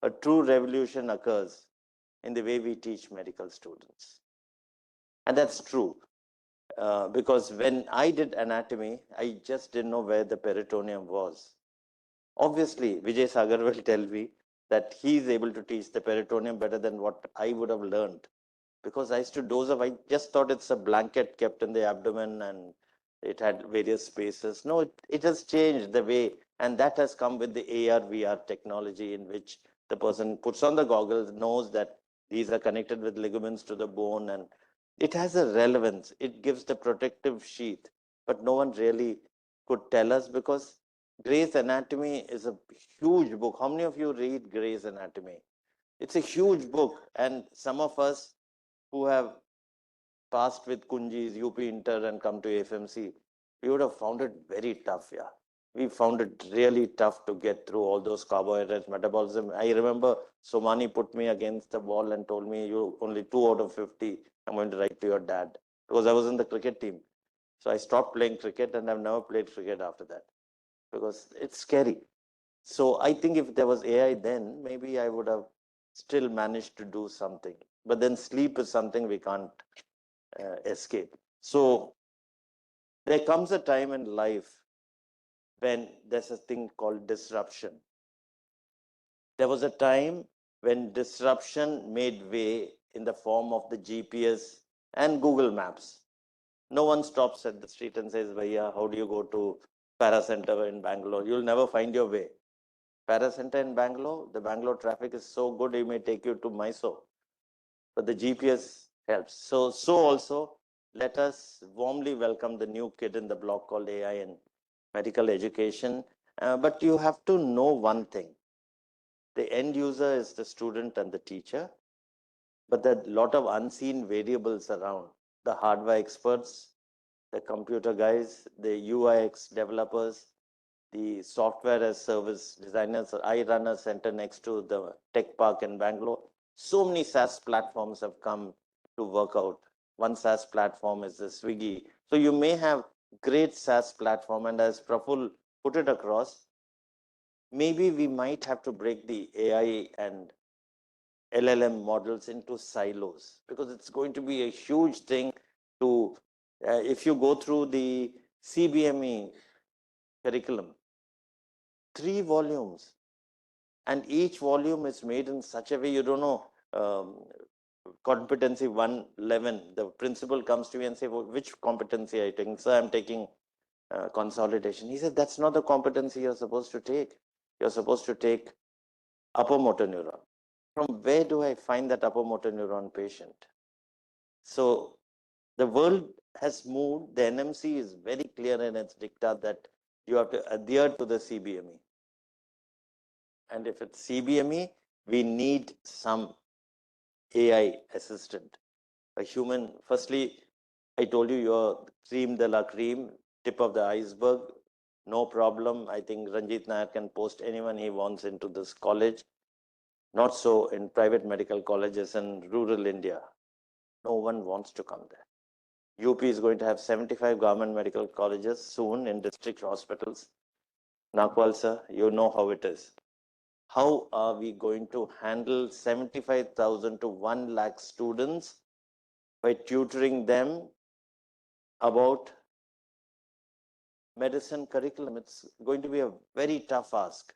a true revolution occurs in the way we teach medical students. And that's true. Because when I did anatomy, I just didn't know where the peritoneum was. Obviously, Vijay Sagar will tell me that he's able to teach the peritoneum better than what I would have learned. Because I used to doze off, I just thought it's a blanket kept in the abdomen and it had various spaces. No, it has changed the way, and that has come with the AR, VR technology, in which the person puts on the goggles, knows that these are connected with ligaments to the bone, and it has a relevance. It gives the protective sheath, but no one really could tell us, because Gray's Anatomy is a huge book. How many of you read Gray's Anatomy? It's a huge book, and some of us who have passed with Kunji's, UP Inter, and come to AFMC, we would have found it very tough. Yeah, we found it really tough to get through all those carbohydrates, metabolism. I remember Somani put me against the wall and told me, you only 2 out of 50. I'm going to write to your dad. because I was in the cricket team. So I stopped playing cricket and I've never played cricket after that because it's scary. So I think if there was AI then, maybe I would have still managed to do something. But then sleep is something we can't escape. So there comes a time in life when there's a thing called disruption. There was a time when disruption made way in the form of the GPS and Google Maps. No one stops at the street and says, Bhaiya, how do you go to Para Center in Bangalore? You'll never find your way. Para Center in Bangalore, the Bangalore traffic is so good, it may take you to Mysore. But the GPS helps. So also, let us warmly welcome the new kid in the block called AI and medical education. But you have to know one thing. The end user is the student and the teacher, but there are a lot of unseen variables around. The hardware experts, the computer guys, the UIX developers, the software as service designers. I run a center next to the tech park in Bangalore. So many SaaS platforms have come to work out. One SaaS platform is the Swiggy. So you may have great SaaS platform, and as Praful put it across, maybe we might have to break the AI and LLM models into silos because it's going to be a huge thing to, if you go through the CBME curriculum, 3 volumes, and each volume is made in such a way you don't know. Competency 111, the principal comes to me and say, well, which competency are you taking? Sir, I'm taking consolidation. He said, that's not the competency you're supposed to take. You're supposed to take upper motor neuron. From where do I find that upper motor neuron patient? So the world has moved. The NMC is very clear in its dicta that you have to adhere to the CBME. And if it's CBME, we need some AI assistant, a human. Firstly, I told you you're cream de la cream, tip of the iceberg. No problem. I think Ranjit Nair can post anyone he wants into this college. Not so in private medical colleges in rural India. No one wants to come there. UP is going to have 75 government medical colleges soon in district hospitals. Nakwal sir, you know how it is. How are we going to handle 75,000 to 1 lakh students by tutoring them about medicine curriculum? It's going to be a very tough ask.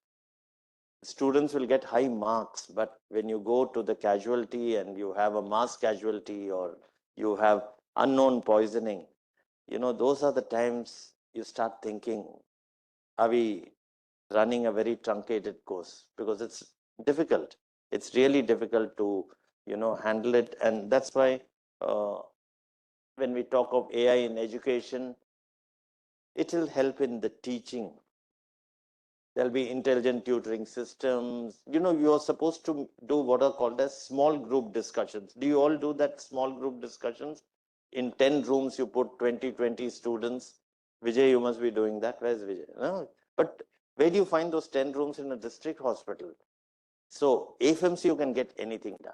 Students will get high marks, but when you go to the casualty and you have a mass casualty or you have unknown poisoning, those are the times you start thinking, are we running a very truncated course? Because it's difficult. It's really difficult to, handle it. And that's why when we talk of AI in education, it will help in the teaching. There'll be intelligent tutoring systems. You're supposed to do what are called as small group discussions. Do you all do that small group discussions? In 10 rooms, you put 20 students. Vijay, you must be doing that. Where's Vijay? No. But where do you find those 10 rooms in a district hospital? So AFMC, you can get anything done.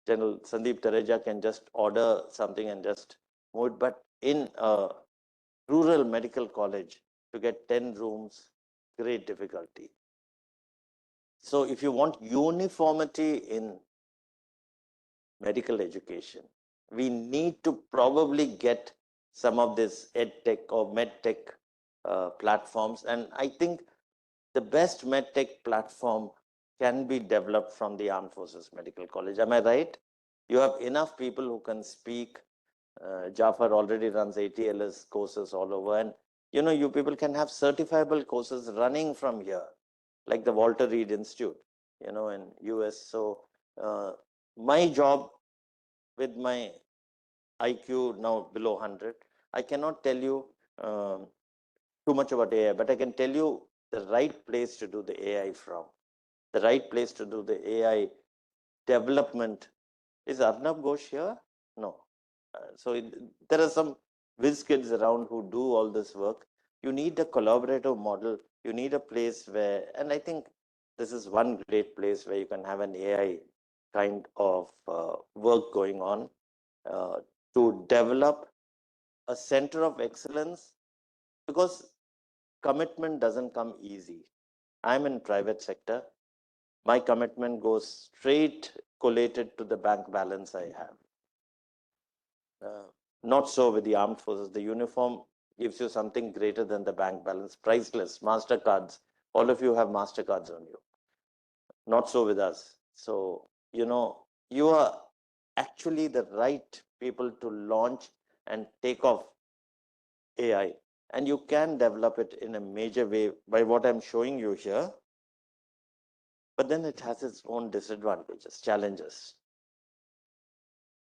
General Sandeep Tareja can just order something and just move it. But in a rural medical college, to get 10 rooms, great difficulty. So if you want uniformity in medical education, we need to probably get some of this edtech or medtech platforms. And I think the best medtech platform can be developed from the Armed Forces Medical College. Am I right? You have enough people who can speak. Jafar already runs ATLS courses all over. And you people can have certifiable courses running from here, like the Walter Reed Institute, in US. So my job with my IQ now below 100, I cannot tell you too much about AI, but I can tell you the right place to do the AI from. The right place to do the AI development. Is Arnab Ghosh here? No. There are some whiz kids around who do all this work. You need a collaborative model. You need a place where, and I think this is one great place where you can have an AI kind of work going on. to develop a center of excellence, because commitment doesn't come easy. I'm in private sector. My commitment goes straight collated to the bank balance I have. Not so with the armed forces. The uniform gives you something greater than the bank balance, priceless. Mastercards, all of you have Mastercards on you. Not so with us. So, you are actually the right people to launch and take off AI. And you can develop it in a major way by what I'm showing you here. But then it has its own disadvantages, challenges.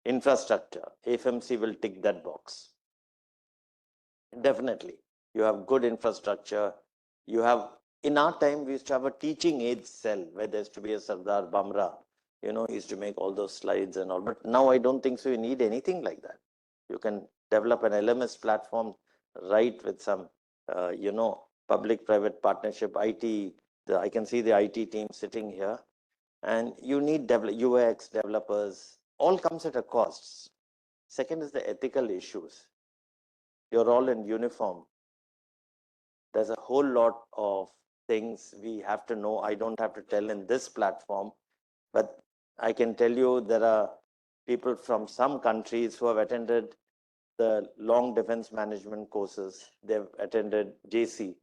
Infrastructure, AFMC will tick that box. Definitely. You have good infrastructure. You have, in our time, we used to have a teaching aid cell where there used to be a Sardar Bamra, he used to make all those slides and all. But now I don't think so you need anything like that. You can develop an LMS platform right with some, public-private partnership, IT. I can see the IT team sitting here. And you need UX developers, all comes at a cost. Second is the ethical issues. You're all in uniform. There's a whole lot of things we have to know. I don't have to tell in this platform, but I can tell you there are people from some countries who have attended the long defense management courses. They've attended JC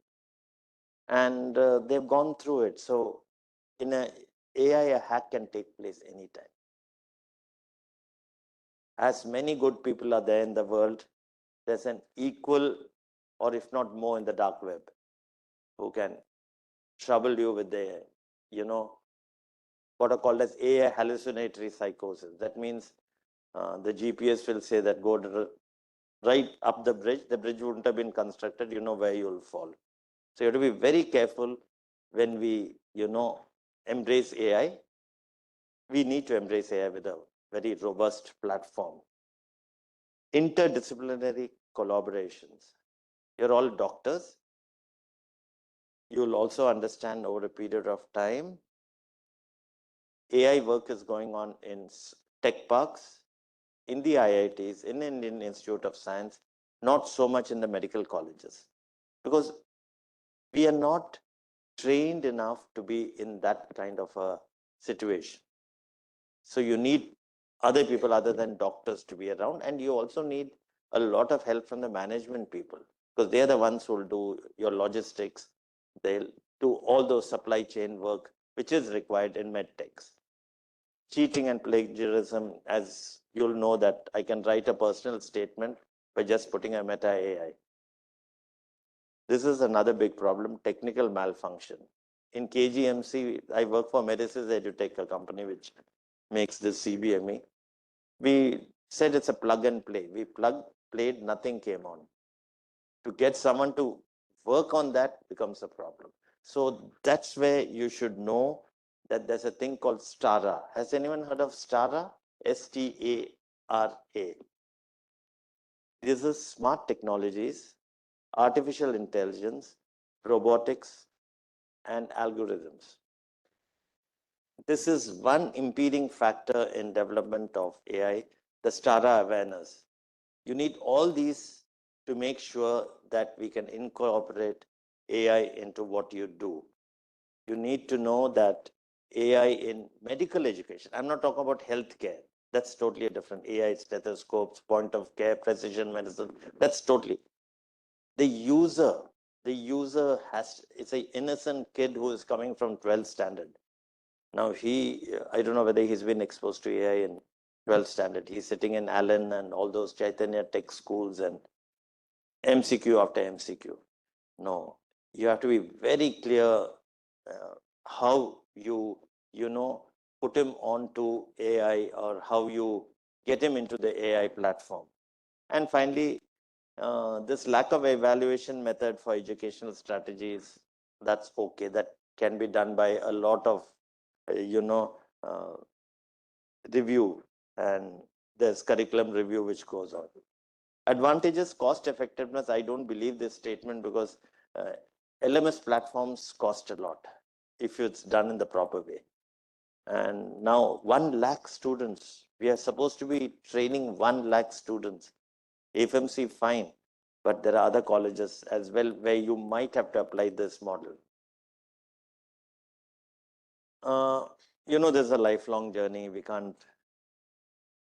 and they've gone through it. So in AI, a hack can take place anytime. As many good people are there in the world, there's an equal, or if not more, in the dark web, who can trouble you with the, what are called as AI hallucinatory psychosis. That means the GPS will say that go right up the bridge wouldn't have been constructed, where you'll fall. So you have to be very careful when we, embrace AI. We need to embrace AI with a very robust platform. Interdisciplinary collaborations. You're all doctors. You'll also understand over a period of time, AI work is going on in tech parks, in the IITs, in Indian Institute of Science, not so much in the medical colleges, because we are not trained enough to be in that kind of a situation. So you need other people other than doctors to be around, and you also need a lot of help from the management people, because they're the ones who will do your logistics. They'll do all those supply chain work, which is required in medtechs. Cheating and plagiarism, as you'll know that I can write a personal statement by just putting a meta AI. This is another big problem, technical malfunction. In KGMC, I work for Medisys EduTech, a company which makes this CBME. We said it's a plug and play. We played, nothing came on. To get someone to work on that becomes a problem. So that's where you should know that there's a thing called STARA. Has anyone heard of STARA? STARA. This is smart technologies, artificial intelligence, robotics, and algorithms. This is one impeding factor in development of AI, the STARA awareness. You need all these to make sure that we can incorporate AI into what you do. You need to know that AI in medical education, I'm not talking about healthcare. That's totally a different AI, stethoscopes, point of care, precision medicine. That's totally. The user it's an innocent kid who is coming from 12th standard. Now I don't know whether he's been exposed to AI in 12th standard. He's sitting in Allen and all those Chaitanya tech schools and MCQ after MCQ. No, you have to be very clear how you put him onto AI or how you get him into the AI platform. And finally, this lack of evaluation method for educational strategies, that's okay. That can be done by a lot of, review, and there's curriculum review which goes on. Advantages, cost effectiveness. I don't believe this statement because LMS platforms cost a lot if it's done in the proper way. And now 1 lakh students We are supposed to be training 1 lakh students. AFMC, fine, but there are other colleges as well where you might have to apply this model. There's a lifelong journey. We can't,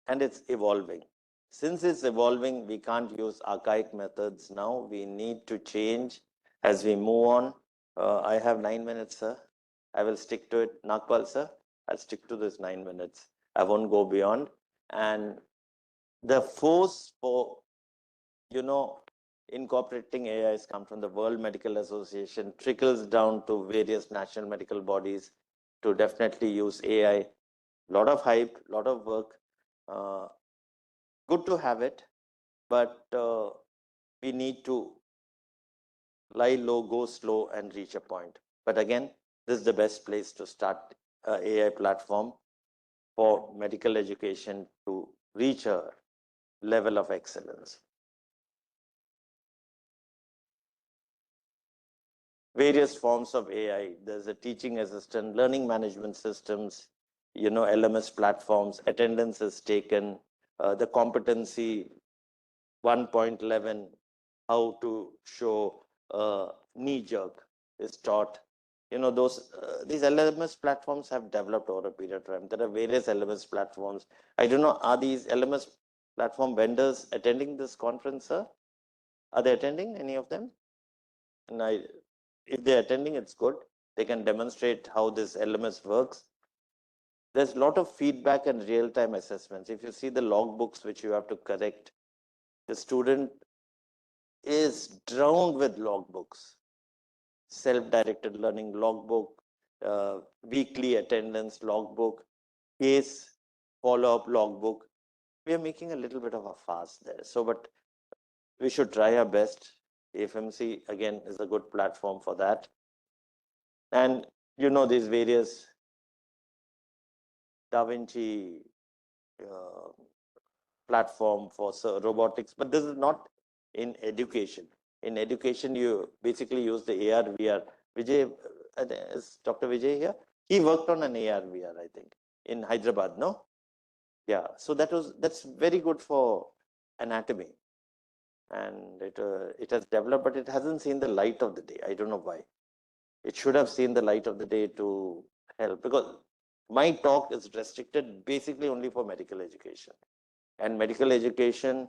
and it's evolving. Since it's evolving, we can't use archaic methods now. We need to change as we move on. I have 9 minutes, sir. I will stick to it. Nagpal, sir, I'll stick to this 9 minutes. I won't go beyond. And the force for, incorporating AI has come from the World Medical Association, trickles down to various national medical bodies to definitely use AI. A lot of hype, a lot of work. Good to have it, but we need to lie low, go slow, and reach a point. But again, this is the best place to start an AI platform for medical education to reach a level of excellence. Various forms of AI. There's a teaching assistant, learning management systems, LMS platforms, attendance is taken, the competency 1.11, how to show knee jerk is taught. These LMS platforms have developed over a period of time. There are various LMS platforms. I don't know, are these LMS platform vendors attending this conference, sir? Are they attending, any of them? And if they're attending, it's good. They can demonstrate how this LMS works. There's a lot of feedback and real-time assessments. If you see the logbooks which you have to correct, the student is drowned with logbooks. Self-directed learning logbook, weekly attendance logbook, case follow-up logbook. We are making a little bit of a fast there. But we should try our best. AFMC, again, is a good platform for that. And these various Da Vinci platform for robotics, but this is not in education. In education, you basically use the AR, VR. Vijay, is Dr. Vijay here? He worked on an AR, VR, I think, in Hyderabad, no? Yeah, so that's very good for anatomy. And it has developed, but it hasn't seen the light of the day. I don't know why. It should have seen the light of the day to help, because my talk is restricted basically only for medical education. And medical education,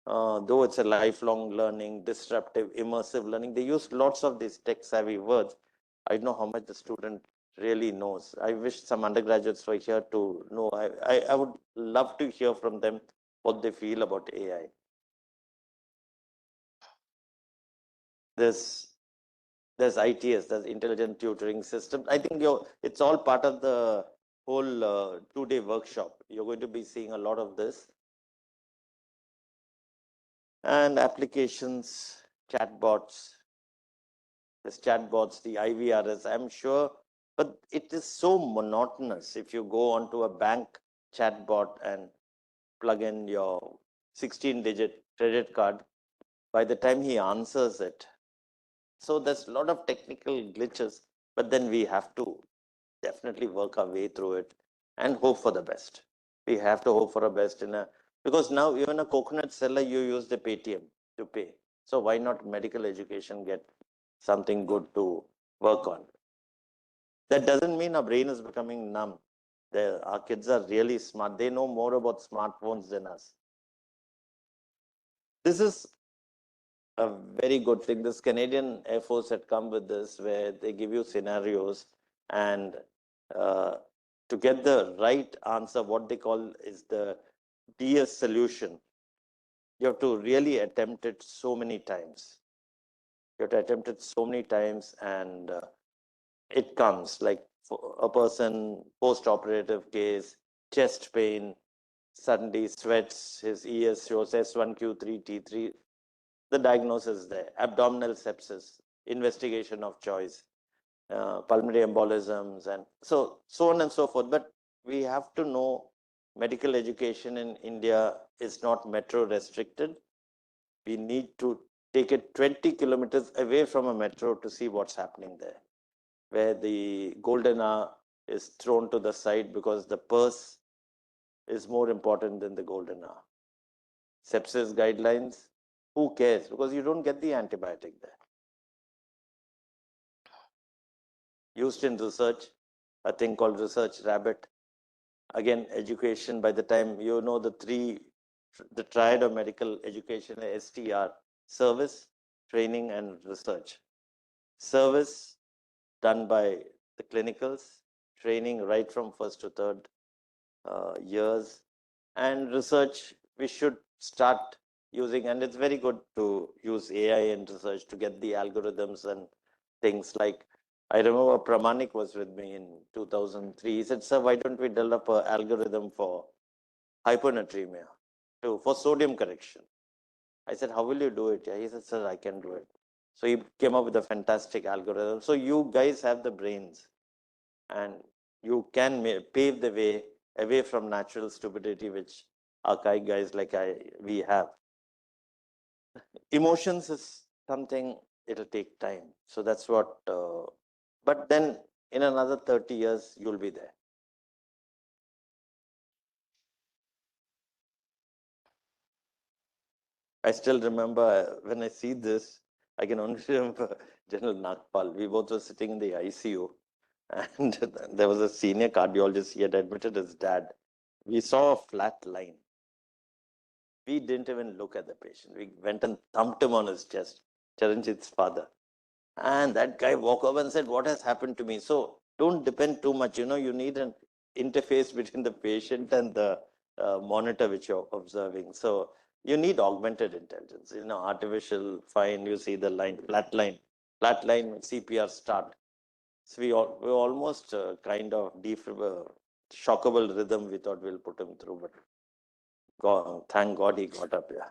though it's a lifelong learning, disruptive, immersive learning, they use lots of these tech-savvy words. I don't know how much the student really knows. I wish some undergraduates were here to know. I would love to hear from them what they feel about AI. There's ITS, there's intelligent tutoring system. I think it's all part of the whole 2-day workshop. You're going to be seeing a lot of this. And applications, chatbots, there's chatbots, the IVRs, I'm sure, but it is so monotonous. If you go onto a bank chatbot and plug in your 16-digit credit card, by the time he answers it, so there's a lot of technical glitches, but then we have to definitely work our way through it and hope for the best. We have to hope for the best because now even a coconut seller, you use the Paytm to pay. So why not medical education get something good to work on? That doesn't mean our brain is becoming numb. Our kids are really smart. They know more about smartphones than us. This is a very good thing. This Canadian Air Force had come with this, where they give you scenarios, and to get the right answer, what they call is the DS solution. You have to really attempt it so many times. You have to attempt it so many times, and it comes like for a person, post-operative case, chest pain, suddenly sweats, his ES shows S1Q3, T3. The diagnosis there, abdominal sepsis, investigation of choice, pulmonary embolisms, and so on and so forth. But we have to know medical education in India is not metro restricted. We need to take it 20 kilometers away from a metro to see what's happening there, where the golden hour is thrown to the side because the purse is more important than the golden hour. Sepsis guidelines, who cares? Because you don't get the antibiotic there. Used in research, a thing called research rabbit. Again, education, by the time you know the triad of medical education, STR, service, training, and research. Service done by the clinicals, training right from first to third years, and research we should start using, and it's very good to use AI in research to get the algorithms and things like, I remember Pramanik was with me in 2003. He said, sir, why don't we develop an algorithm for hyponatremia, for sodium correction? I said, how will you do it? He said, sir, I can do it. So he came up with a fantastic algorithm. So you guys have the brains and you can pave the way away from natural stupidity, which archaic guys like we have. Emotions is something, it'll take time. So that's what, but then in another 30 years, you'll be there. I still remember when I see this, I can only remember General Nagpal. We both were sitting in the ICU and there was a senior cardiologist. He had admitted his dad. We saw a flat line. We didn't even look at the patient. We went and thumped him on his chest, Charanjit's father. And that guy walked up and said, what has happened to me? So don't depend too much. You know, you need an interface between the patient and the monitor which you're observing. So you need augmented intelligence. You know, artificial, fine, you see the line, flat line CPR start. So we almost kind of shockable rhythm we thought we'll put him through, but thank God he got up here.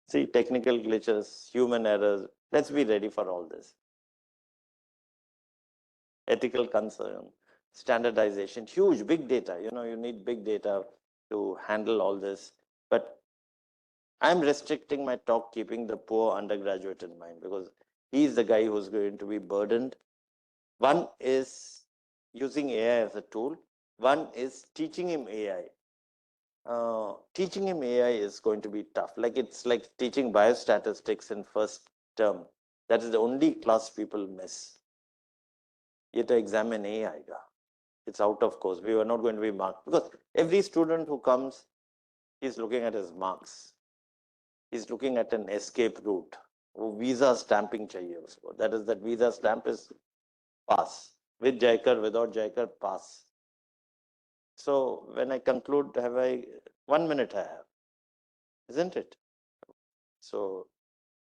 See, technical glitches, human errors. Let's be ready for all this. Ethical concern, standardization, huge, big data. You know, you need big data to handle all this. But I'm restricting my talk, keeping the poor undergraduate in mind, because he's the guy who's going to be burdened. One is using AI as a tool. One is teaching him AI. Teaching him AI is going to be tough. Like it's like teaching biostatistics in first term. That is the only class people miss. You have to examine AI. It's out of course. We were not going to be marked because every student who comes, he's looking at his marks. He's looking at an escape route. Visa stamping chahiye usko. That is, that visa stamp is pass. With Jaikar, without Jaikar, pass. So when I conclude, 1 minute I have, isn't it? So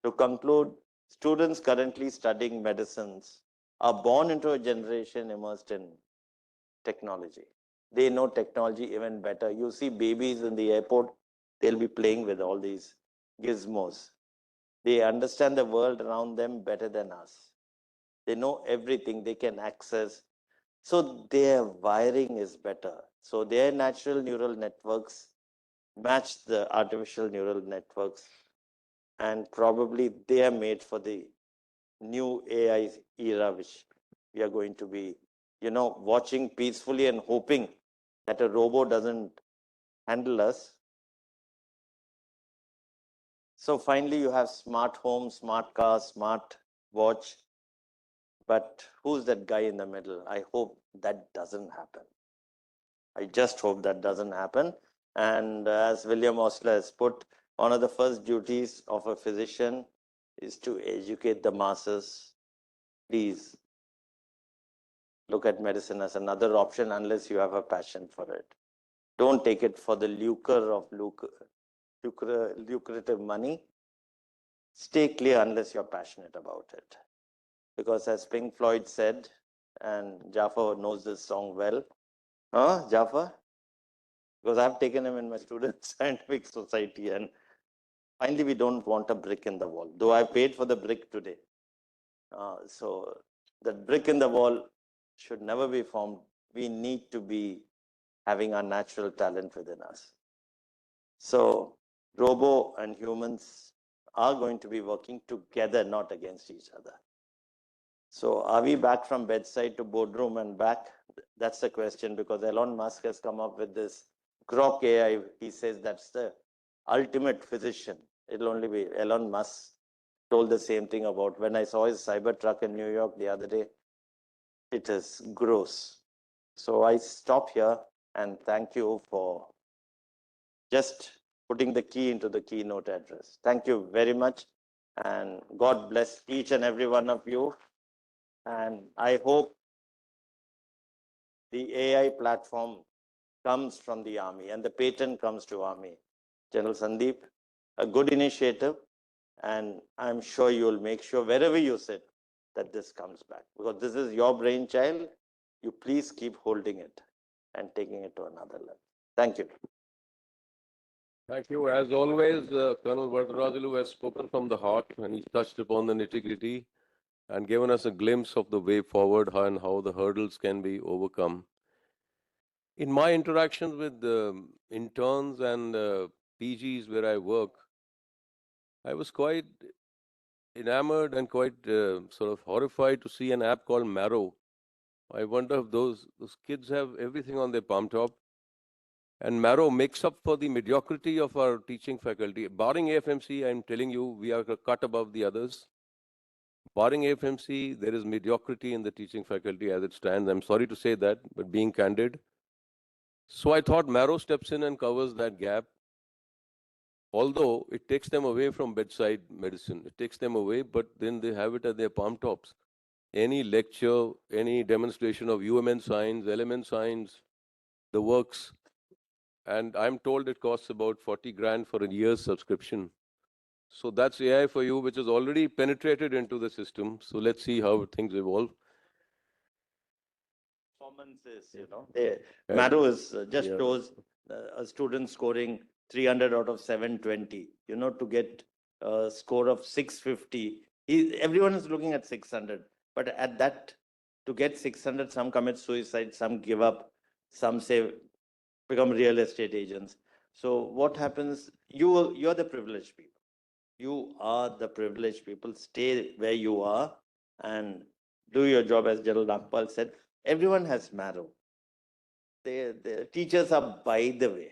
to conclude, students currently studying medicines are born into a generation immersed in technology. They know technology even better. You see babies in the airport, they'll be playing with all these gizmos. They understand the world around them better than us. They know everything they can access. So their wiring is better. So their natural neural networks match the artificial neural networks. And probably they are made for the new AI era, which we are going to be, you know, watching peacefully and hoping that a robot doesn't handle us. So finally, you have smart home, smart car, smart watch. But who's that guy in the middle? I hope that doesn't happen. I just hope that doesn't happen. And as William Osler has put, one of the first duties of a physician is to educate the masses. Please look at medicine as another option unless you have a passion for it. Don't take it for the lucre of lucrative money. Stay clear unless you're passionate about it. Because as Pink Floyd said, and Jafar knows this song well, Jafar? Because I've taken him in my student scientific society, and finally we don't want a brick in the wall, though I paid for the brick today. So that brick in the wall should never be formed. We need to be having our natural talent within us. So robo and humans are going to be working together, not against each other. So are we back from bedside to boardroom and back? That's the question, because Elon Musk has come up with this Grok AI. He says that's the ultimate physician. It'll only be Elon Musk told the same thing about when I saw his Cybertruck in New York the other day. It is gross. So I stop here and thank you for just putting the key into the keynote address. Thank you very much. And God bless each and every one of you. And I hope the AI platform comes from the Army and the patent comes to Army. General Sandeep, a good initiative. And I'm sure you'll make sure wherever you sit that this comes back, because this is your brainchild. You please keep holding it and taking it to another level. Thank you. Thank you. As always, Colonel Varadarajulu has spoken from the heart and he's touched upon the nitty-gritty and given us a glimpse of the way forward and how the hurdles can be overcome. In my interactions with interns and PGs where I work, I was quite enamored and quite sort of horrified to see an app called Marrow. I wonder if those kids have everything on their palm top. And Marrow makes up for the mediocrity of our teaching faculty. Barring AFMC, I'm telling you, we are a cut above the others. Barring AFMC, there is mediocrity in the teaching faculty as it stands. I'm sorry to say that, but being candid. So I thought Marrow steps in and covers that gap. Although it takes them away from bedside medicine, it takes them away, but then they have it at their palm tops. Any lecture, any demonstration of UMN science, element science, the works. And I'm told it costs about 40 grand for a year's subscription. So that's AI for you, which has already penetrated into the system. So let's see how things evolve. Performances, Marrow is just Yeah. shows a student scoring 300 out of 720, to get a score of 650. Everyone is looking at 600, but at that, to get 600, some commit suicide, some give up, some say become real estate agents. So what happens? You're the privileged people. You are the privileged people. Stay where you are and do your job, as General Nagpal said. Everyone has Marrow. The teachers are by the way.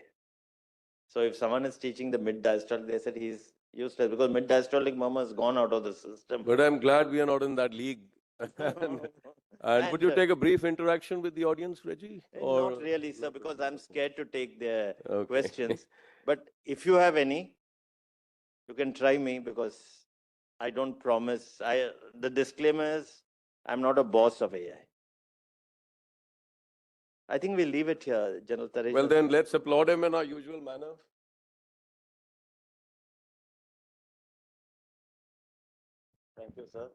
So if someone is teaching the mid-diastolic, they said he's useless because mid-diastolic murmur has gone out of the system. But I'm glad we are not in that league. And would you take a brief interaction with the audience, Reggie? Not really, sir, because I'm scared to take their Okay. questions. But if you have any, you can try me, because I don't promise. The disclaimer is I'm not a boss of AI. I think we'll leave it here, General Tareja. Well, then let's applaud him in our usual manner. Thank you, sir.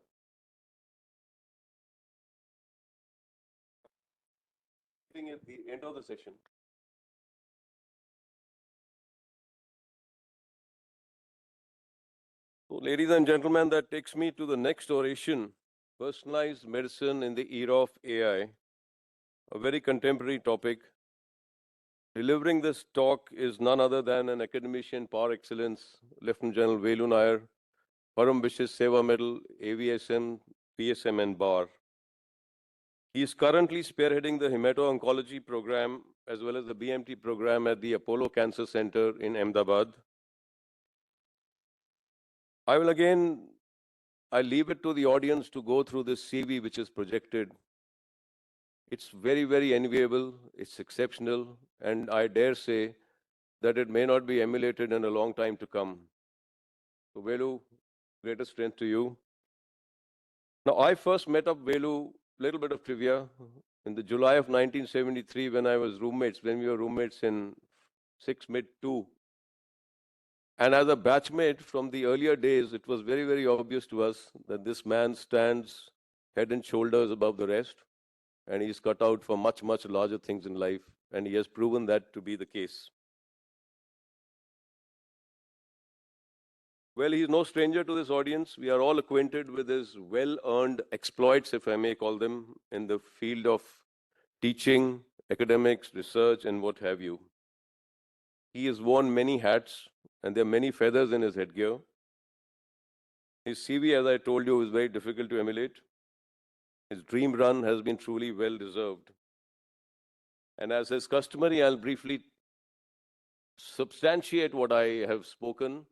At the end of the session. So, ladies and gentlemen, that takes me to the next oration, personalized medicine in the era of AI, a very contemporary topic. Delivering this talk is none other than an academician par excellence, Lieutenant General Velu Nair, Param Vishis Seva Medal, AVSM, PSM and BAR. He is currently spearheading the hemato-oncology program as well as the BMT program at the Apollo Cancer Center in Ahmedabad. I leave it to the audience to go through this CV which is projected. It's very, very enviable, it's exceptional, and I dare say that it may not be emulated in a long time to come. So Velu, greatest strength to you. Now, I first met up Velu, little bit of trivia, in the July of 1973 when we were roommates in 6 Mid 2. And as a batchmate from the earlier days, it was very, very obvious to us that this man stands head and shoulders above the rest, and he's cut out for much, much larger things in life, and he has proven that to be the case. Well, he's no stranger to this audience. We are all acquainted with his well-earned exploits, if I may call them, in the field of teaching, academics, research, and what have you. He has worn many hats, and there are many feathers in his headgear. His CV, as I told you, is very difficult to emulate. His dream run has been truly well deserved. And as is customary, I'll briefly substantiate what I have spoken.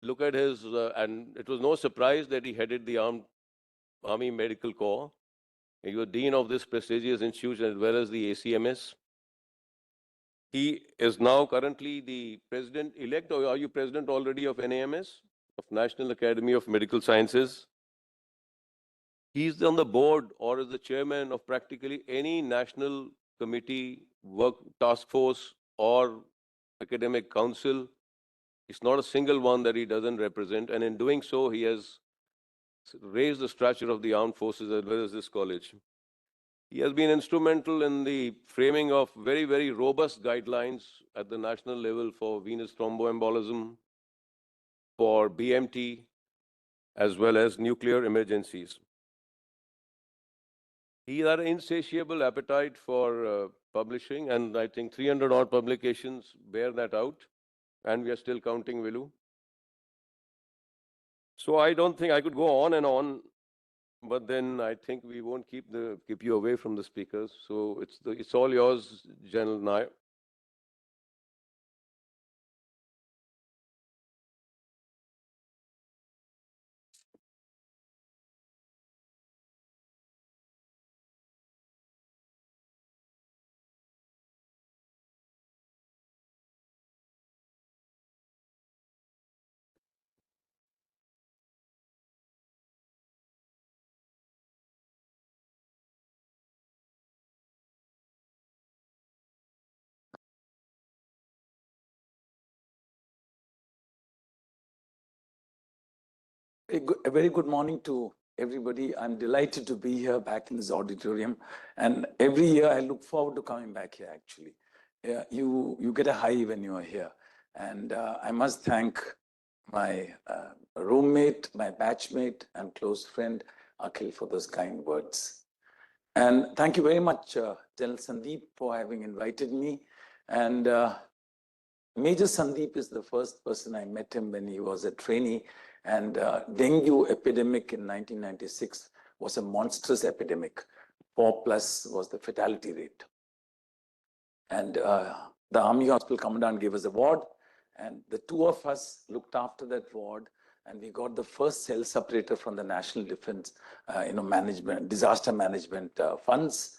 Look at his, and it was no surprise that he headed the Army Medical Corps. He was dean of this prestigious institution as well as the ACMS. He is now currently the president-elect, or are you president already of NAMS, of National Academy of Medical Sciences? He's on the board or is the chairman of practically any national committee, work task force, or academic council. It's not a single one that he doesn't represent. And in doing so, he has raised the stature of the armed forces as well as this college. He has been instrumental in the framing of very, very robust guidelines at the national level for venous thromboembolism, for BMT, as well as nuclear emergencies. He had an insatiable appetite for publishing, and I think 300 odd publications bear that out, and we are still counting, Vilu. So I don't think I could go on and on, but then I think we won't keep you away from the speakers. So it's all yours, General Nair. A very good morning to everybody. I'm delighted to be here back in this auditorium. And every year I look forward to coming back here, actually. You get a high when you are here. And I must thank my roommate, my batchmate, and close friend, Akhil, for those kind words. And thank you very much, General Sandeep, for having invited me. And Major Sandeep is the first person I met him when he was a trainee. And dengue epidemic in 1996 was a monstrous epidemic. 4+ was the fatality rate. And the Army Hospital Commandant gave us a ward, and the two of us looked after that ward, and we got the first cell separator from the National Defense, disaster management funds.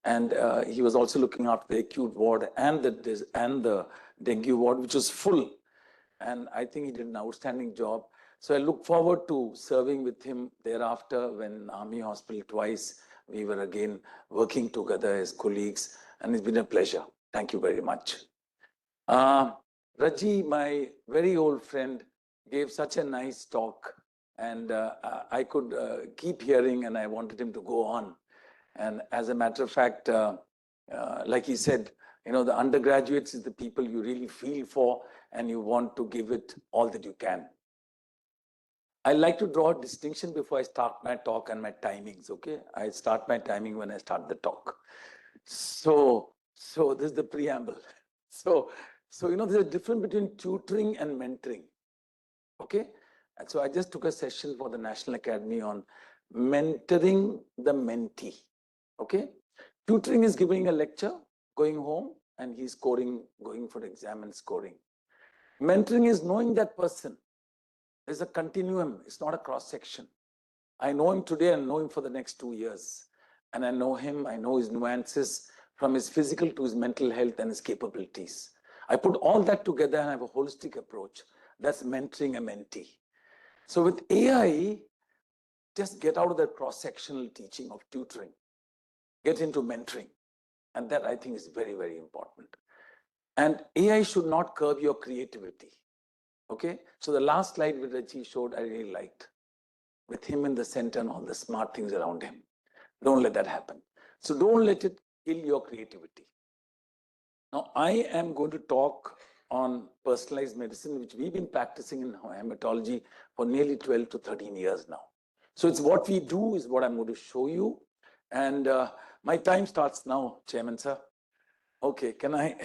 And he was also looking after the acute ward and the dengue ward, which was full. And I think he did an outstanding job. So I look forward to serving with him thereafter when Army Hospital twice, we were again working together as colleagues, and it's been a pleasure. Thank you very much. Raji, my very old friend, gave such a nice talk, and I could keep hearing, and I wanted him to go on. And as a matter of fact, like he said, the undergraduates is the people you really feel for, and you want to give it all that you can. I like to draw a distinction before I start my talk and my timings, okay? I start my timing when I start the talk. So this is the preamble. So there's a difference between tutoring and mentoring, okay? And so I just took a session for the National Academy on mentoring the mentee, okay? Tutoring is giving a lecture, going home, and he's scoring, going for exam and scoring. Mentoring is knowing that person. There's a continuum. It's not a cross-section. I know him today and know him for the next 2 years. And I know him, I know his nuances from his physical to his mental health and his capabilities. I put all that together and have a holistic approach. That's mentoring a mentee. So with AI, just get out of that cross-sectional teaching of tutoring. Get into mentoring. And that I think is very, very important. And AI should not curb your creativity. Okay, so the last slide which Raji showed, I really liked, with him in the center and all the smart things around him. Don't let that happen. So don't let it kill your creativity. Now, I am going to talk on personalized medicine, which we've been practicing in hematology for nearly 12 to 13 years now. So it's what we do is what I'm going to show you. And my time starts now, Chairman, sir. Okay, can I?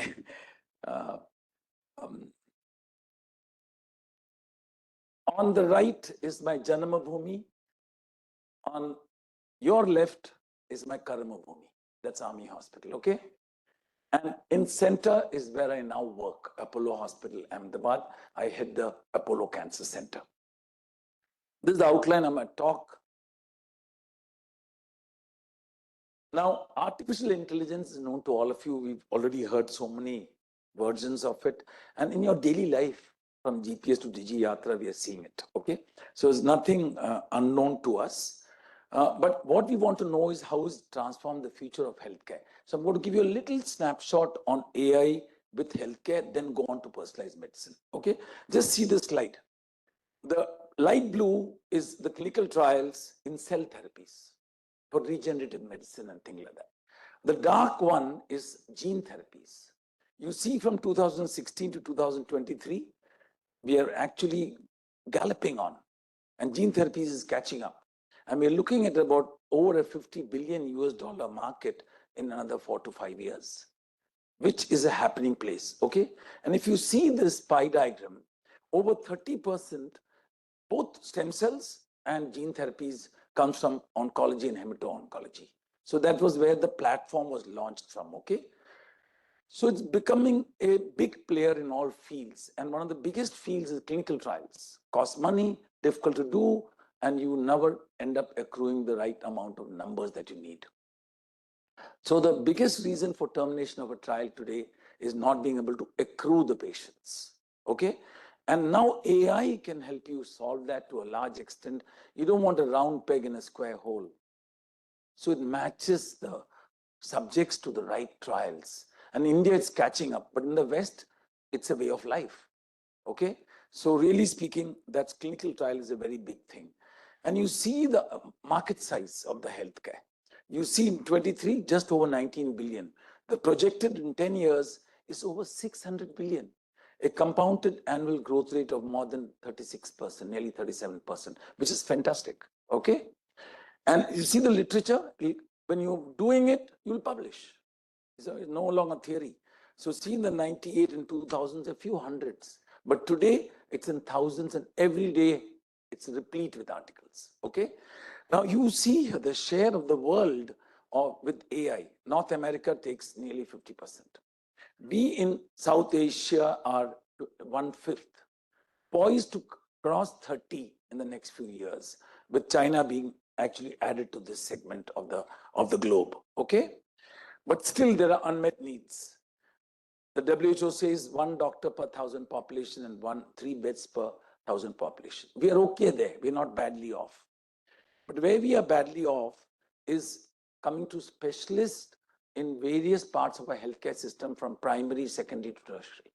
On the right is my Janamabhoomi. On Your left is my Karma Bhumi. That's Army Hospital, okay? And in center is where I now work, Apollo Hospital, Ahmedabad. I head the Apollo Cancer Center. This is the outline of my talk. Now, artificial intelligence is known to all of you. We've already heard so many versions of it. And in your daily life, from GPS to Digi Yatra, we are seeing it, okay? So it's nothing unknown to us. But what we want to know is how it's transformed the future of healthcare. So I'm going to give you a little snapshot on AI with healthcare, then go on to personalized medicine, okay? Just see this slide. The light blue is the clinical trials in cell therapies for regenerative medicine and things like that. The dark one is gene therapies. You see from 2016 to 2023, we are actually galloping on, and gene therapies is catching up. And we're looking at about over a $50 billion market in another 4 to 5 years, which is a happening place, okay? And if you see this pie diagram, over 30%, both stem cells and gene therapies comes from oncology and hemato-oncology. So that was where the platform was launched from, okay? So it's becoming a big player in all fields. And one of the biggest fields is clinical trials. Cost money, difficult to do, and you never end up accruing the right amount of numbers that you need. So the biggest reason for termination of a trial today is not being able to accrue the patients, okay? And now AI can help you solve that to a large extent. You don't want a round peg in a square hole. So it matches the subjects to the right trials. And India is catching up, but in the West, it's a way of life, okay? So really speaking, that's clinical trial is a very big thing. And you see the market size of the healthcare. You see in 23, just over 19 billion. The projected in 10 years is over 600 billion. A compounded annual growth rate of more than 36%, nearly 37%, which is fantastic, okay? And you see the literature, when you're doing it, you'll publish. So it's no longer theory. So see in the 98 and 2000s, a few hundreds. But today, it's in thousands, and every day, it's replete with articles, okay? Now you see the share of the world with AI. North America takes nearly 50%. We in South Asia are 1/5, poised to cross 30 in the next few years, with China being actually added to this segment of the globe, okay? But still there are unmet needs. The WHO says 1 doctor per 1,000 population and 3 beds per 1,000 population. We are okay there, we're not badly off. But where we are badly off is coming to specialists in various parts of our healthcare system, from primary, secondary to tertiary.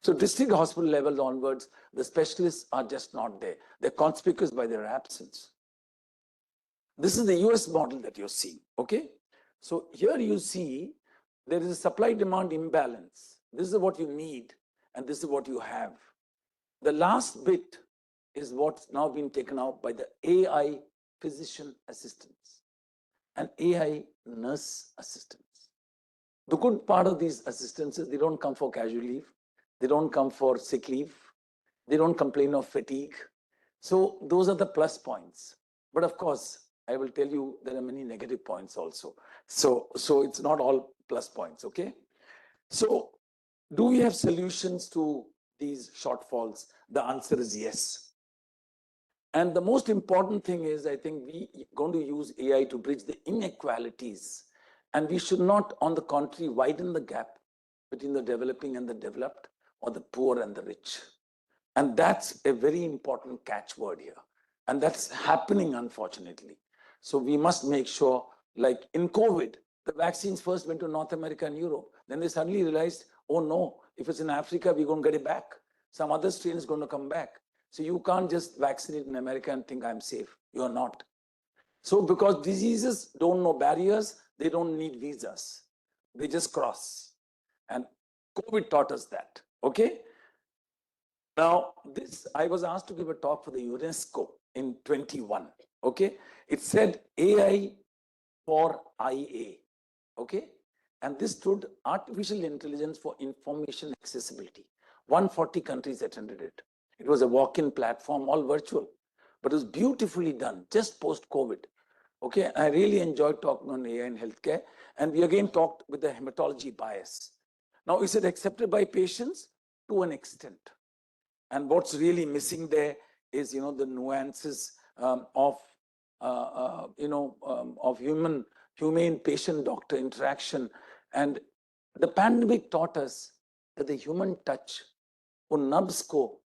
So district hospital level onwards, the specialists are just not there. They're conspicuous by their absence. This is the US model that you're seeing, okay? So here you see there is a supply-demand imbalance. This is what you need, and this is what you have. The last bit is what's now been taken out by the AI physician assistants and AI nurse assistants. The good part of these assistants is they don't come for casual leave. They don't come for sick leave. They don't complain of fatigue. So those are the plus points. But of course, I will tell you there are many negative points also. So it's not all plus points, okay? So do we have solutions to these shortfalls? The answer is yes. And the most important thing is, I think we are going to use AI to bridge the inequalities. And we should not, on the contrary, widen the gap between the developing and the developed, or the poor and the rich. And that's a very important catchword here. And that's happening, unfortunately. So we must make sure, like in COVID, the vaccines first went to North America and Europe. Then they suddenly realized, oh no, if it's in Africa, we're going to get it back. Some other strain is going to come back. So you can't just vaccinate in America and think I'm safe. You're not. So because diseases don't know barriers, they don't need visas. They just cross. And COVID taught us that, okay? Now, I was asked to give a talk for the UNESCO in 21, okay? It said AI for IA, okay? And this stood Artificial Intelligence for Information Accessibility. 140 countries attended it. It was a walk-in platform, all virtual, but it was beautifully done, just post-COVID. Okay, I really enjoyed talking on AI in healthcare. And we again talked with the hematology bias. Now, is it accepted by patients? To an extent. And what's really missing there is, the nuances of humane patient-doctor interaction. And the pandemic taught us that the human touch, वो nubs को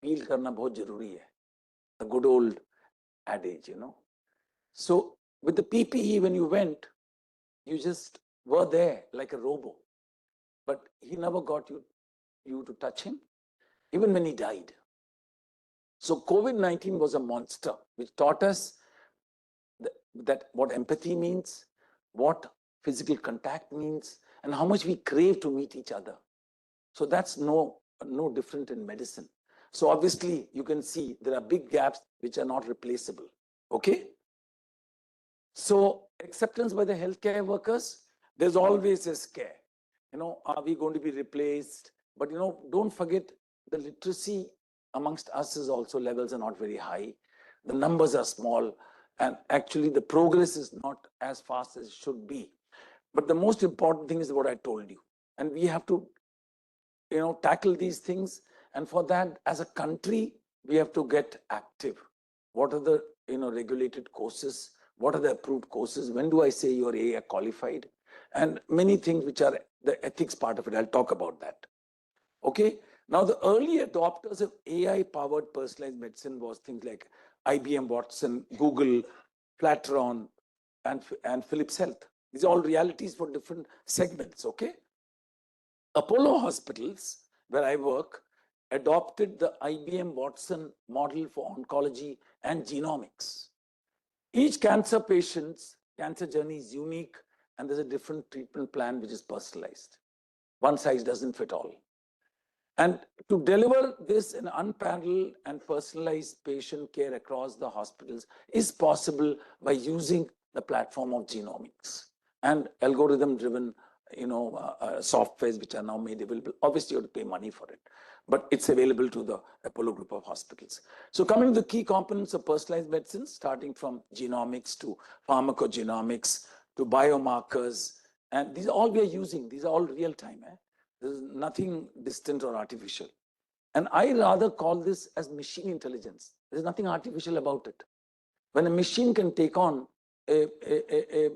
feel करना बहुत जरूरी है. The good old adage, So with the PPE, when you went, you just were there like a robo. But he never got you to touch him, even when he died. So COVID-19 was a monster, which taught us that what empathy means, what physical contact means, and how much we crave to meet each other. So that's no different in medicine. So obviously, you can see there are big gaps which are not replaceable. Okay? So acceptance by the healthcare workers, there's always a scare. Are we going to be replaced? But don't forget the literacy amongst us is also levels are not very high. The numbers are small, and actually the progress is not as fast as it should be. But the most important thing is what I told you. And we have to, tackle these things. And for that, as a country, we have to get active. What are the, regulated courses? What are the approved courses? When do I say you're AI qualified? And many things which are the ethics part of it. I'll talk about that. Okay. Now, the early adopters of AI-powered personalized medicine was things like IBM Watson, Google, Flatron, and Philips Health. These are all realities for different segments. Okay. Apollo Hospitals, where I work, adopted the IBM Watson model for oncology and genomics. Each cancer patient's cancer journey is unique, and there's a different treatment plan which is personalized. One size doesn't fit all. And to deliver this in unparalleled and personalized patient care across the hospitals is possible by using the platform of genomics and algorithm-driven softwares which are now made available. Obviously, you have to pay money for it, but it's available to the Apollo group of hospitals. So coming to the key components of personalized medicine, starting from genomics to pharmacogenomics to biomarkers, and these are all we are using. These are all real time. There's nothing distant or artificial. And I rather call this as machine intelligence. There's nothing artificial about it. When a machine can take on a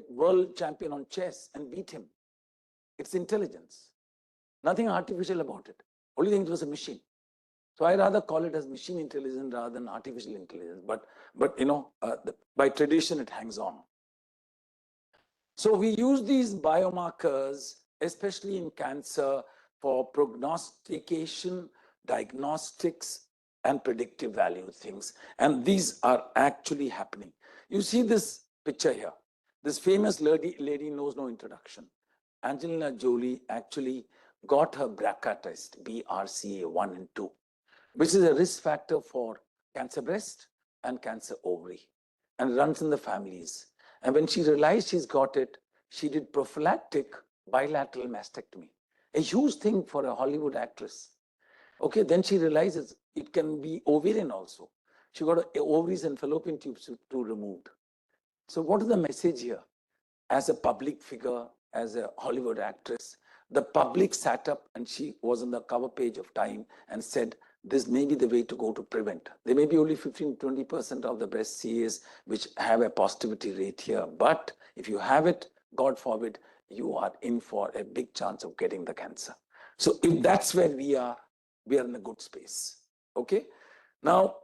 world champion on chess and beat him, it's intelligence. Nothing artificial about it. Only thing it was a machine. So I rather call it as machine intelligence rather than artificial intelligence. But by tradition, it hangs on. So we use these biomarkers, especially in cancer, for prognostication, diagnostics, and predictive value things. And these are actually happening. You see this picture here. This famous lady knows no introduction. Angelina Jolie actually got her BRCA test, BRCA1 and 2, which is a risk factor for cancer breast and cancer ovary, and runs in the families. And when she realized she's got it, she did prophylactic bilateral mastectomy, a huge thing for a Hollywood actress. Okay, then she realizes it can be ovarian also. She got ovaries and fallopian tubes to removed. So what is the message here? As a public figure, as a Hollywood actress, the public sat up and she was on the cover page of Time and said, this may be the way to go to prevent. There may be only 15-20% of the breast CAs which have a positivity rate here. But if you have it, God forbid, you are in for a big chance of getting the cancer. So if that's where we are in a good space. Okay. Now,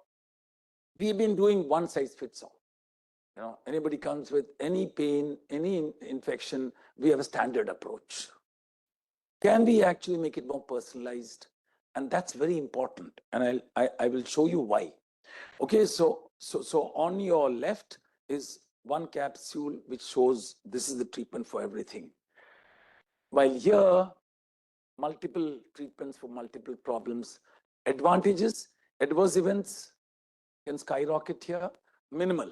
we've been doing one size fits all. Anybody comes with any pain, any infection, we have a standard approach. Can we actually make it more personalized? And that's very important. And I will show you why. Okay, so on your left is one capsule which shows this is the treatment for everything. While here, multiple treatments for multiple problems. Advantages, adverse events can skyrocket here, minimal.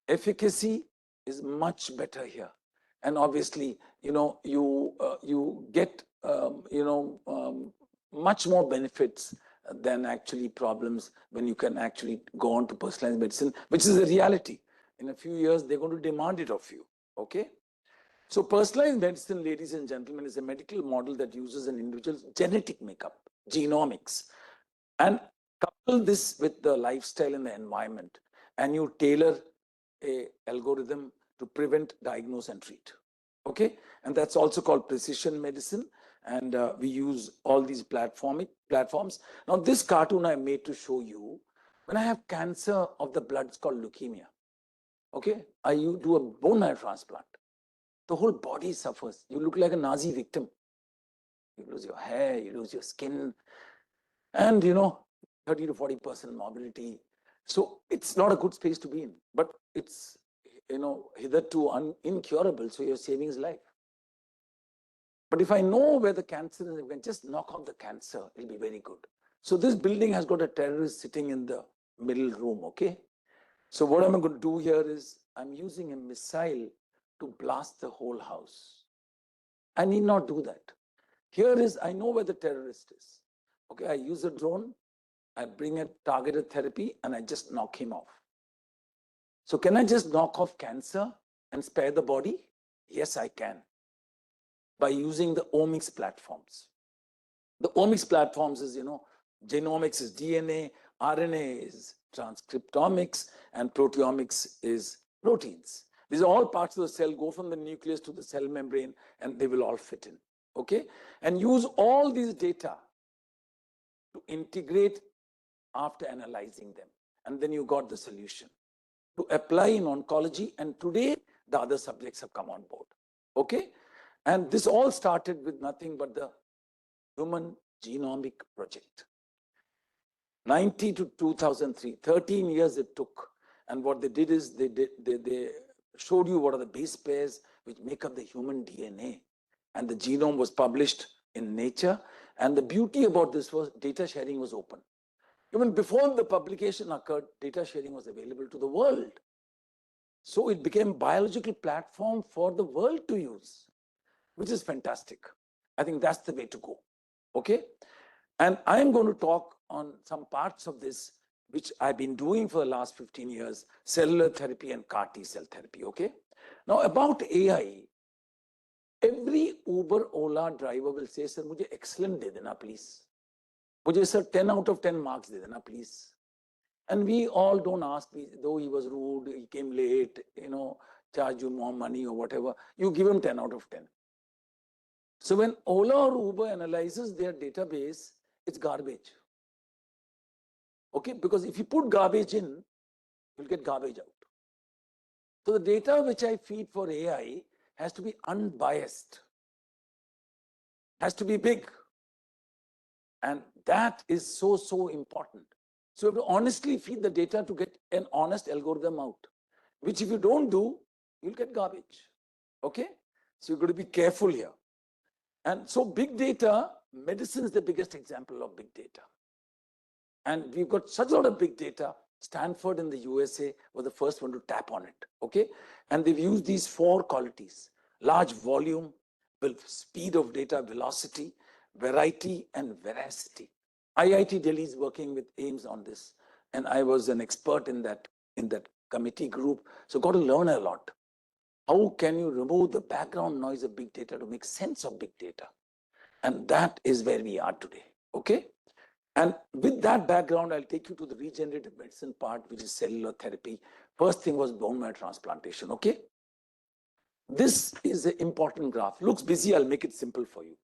Efficacy is much better here. And obviously, you get, much more benefits than actually problems when you can actually go on to personalized medicine, which is a reality. In a few years, they're going to demand it of you. Okay? So personalized medicine, ladies and gentlemen, is a medical model that uses an individual's genetic makeup, genomics, and couple this with the lifestyle and the environment, and you tailor a algorithm to prevent, diagnose, and treat. Okay? And that's also called precision medicine. And we use all these platforms. Now, this cartoon I made to show you, when I have cancer of the blood, it's called leukemia. Okay? You do a bone marrow transplant. The whole body suffers. You look like a Nazi victim. You lose your hair, you lose your skin, and 30 to 40% morbidity. So it's not a good space to be in, but it's hitherto incurable. So you're saving his life. But if I know where the cancer is, I can just knock off the cancer. It'll be very good. So this building has got a terrorist sitting in the middle room. Okay. So what I'm going to do here is I'm using a missile to blast the whole house. I need not do that. Here is, I know where the terrorist is. Okay, I use a drone, I bring a targeted therapy, and I just knock him off. So can I just knock off cancer and spare the body? Yes, I can. By using the omics platforms. The omics platforms is, genomics is DNA, RNA is transcriptomics, and proteomics is proteins. These are all parts of the cell, go from the nucleus to the cell membrane, and they will all fit in. Okay? And use all these data to integrate after analyzing them. And then you got the solution to apply in oncology. And today, the other subjects have come on board. Okay? And this all started with nothing but the Human Genomic Project. 90 to 2003, 13 years it took. And what they did is they showed you what are the base pairs which make up the human DNA. And the genome was published in Nature. And the beauty about this was data sharing was open. Even before the publication occurred, data sharing was available to the world. So it became a biological platform for the world to use, which is fantastic. I think that's the way to go. Okay? And I'm going to talk on some parts of this, which I've been doing for the last 15 years, cellular therapy and CAR T cell therapy. Okay? Now, about AI, every Uber, Ola driver will say, sir, mujhe excellent de dena, please. Mujhe, sir, 10 out of 10 marks de dena, please. And we all don't ask, though he was rude, he came late, charge you more money or whatever, you give him 10 out of 10. So when Ola or Uber analyzes their database, it's garbage. Okay, because if you put garbage in, you'll get garbage out. So the data which I feed for AI has to be unbiased, has to be big. And that is so, so important. So you have to honestly feed the data to get an honest algorithm out, which if you don't do, you'll get garbage. Okay? So you've got to be careful here. And so big data, medicine is the biggest example of big data. And we've got such a lot of big data. Stanford in the USA was the first one to tap on it. Okay? And they've used these 4 qualities: large volume, speed of data, velocity, variety, and veracity. IIT Delhi is working with AIMS on this. And I was an expert in that committee group. So got to learn a lot. How can you remove the background noise of big data to make sense of big data? And that is where we are today. Okay? And with that background, I'll take you to the regenerative medicine part, which is cellular therapy. First thing was bone marrow transplantation. Okay? This is an important graph. Looks busy, I'll make it simple for you.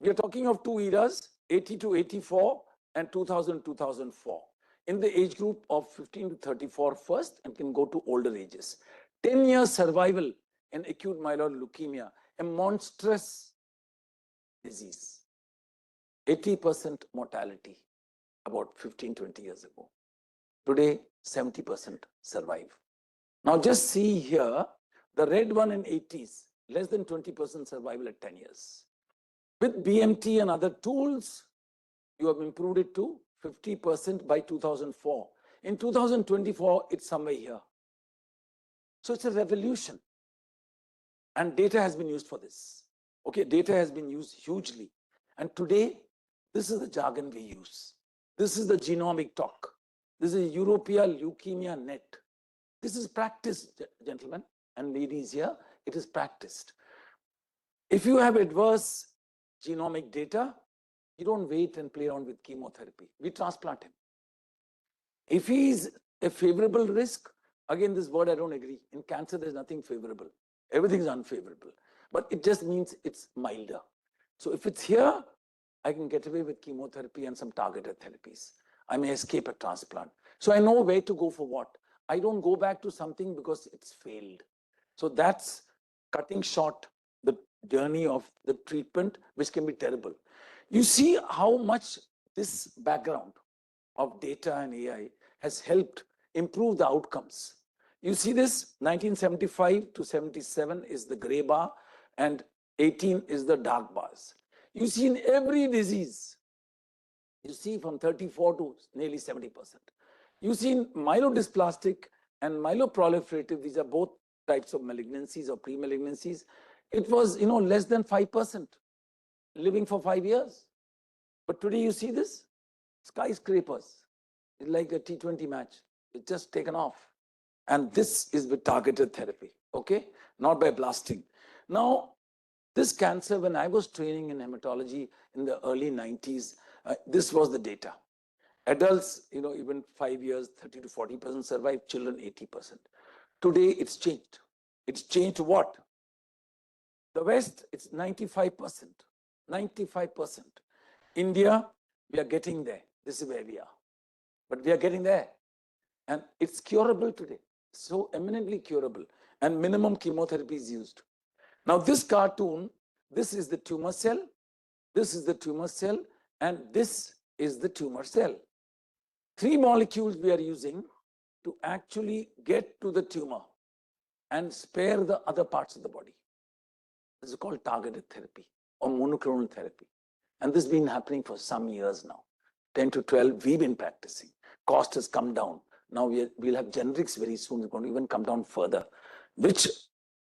We are talking of 2 eras, 80 to 84 and 2000 2004. In the age group of 15 to 34 first, and can go to older ages. 10 years survival in acute myeloid leukemia, a monstrous disease. 80% mortality about 15, 20 years ago. Today, 70% survive. Now just see here, the red one in 80s, less than 20% survival at 10 years. With BMT and other tools, you have improved it to 50% by 2004. In 2024, it's somewhere here. So it's a revolution. And data has been used for this. Okay, data has been used hugely. And today, this is the jargon we use. This is the genomic talk. This is European Leukemia Net. This is practiced, gentlemen and ladies here. It is practiced. If you have adverse genomic data, you don't wait and play around with chemotherapy. We transplant him. If he is a favorable risk, again, this word I don't agree. In cancer, there's nothing favorable. Everything is unfavorable. But it just means it's milder. So if it's here, I can get away with chemotherapy and some targeted therapies. I may escape a transplant. So I know where to go for what. I don't go back to something because it's failed. So that's cutting short the journey of the treatment, which can be terrible. You see how much this background of data and AI has helped improve the outcomes. You see this 1975 to 77 is the gray bar and 18 is the dark bars. You see in every disease, you see from 34 to nearly 70%. You see in myelodysplastic and myeloproliferative, these are both types of malignancies or pre-malignancies. It was, less than 5% living for 5 years. But today you see this, skyscrapers. It's like a T20 match. It's just taken off. And this is with targeted therapy, okay? Not by blasting. Now, this cancer, when I was training in hematology in the early 90s, this was the data. Adults, even 5 years, 30 to 40% survive, children 80%. Today, it's changed. It's changed what? The West, it's 95%. 95%. India, we are getting there. This is where we are. But we are getting there. And it's curable today. So eminently curable. And minimum chemotherapy is used. Now, this cartoon, this is the tumor cell, this is the tumor cell, and this is the tumor cell. 3 molecules we are using to actually get to the tumor and spare the other parts of the body. This is called targeted therapy or monoclonal therapy. And this has been happening for some years now. 10 to 12, we've been practicing. Cost has come down. Now we'll have generics very soon. It's going to even come down further, which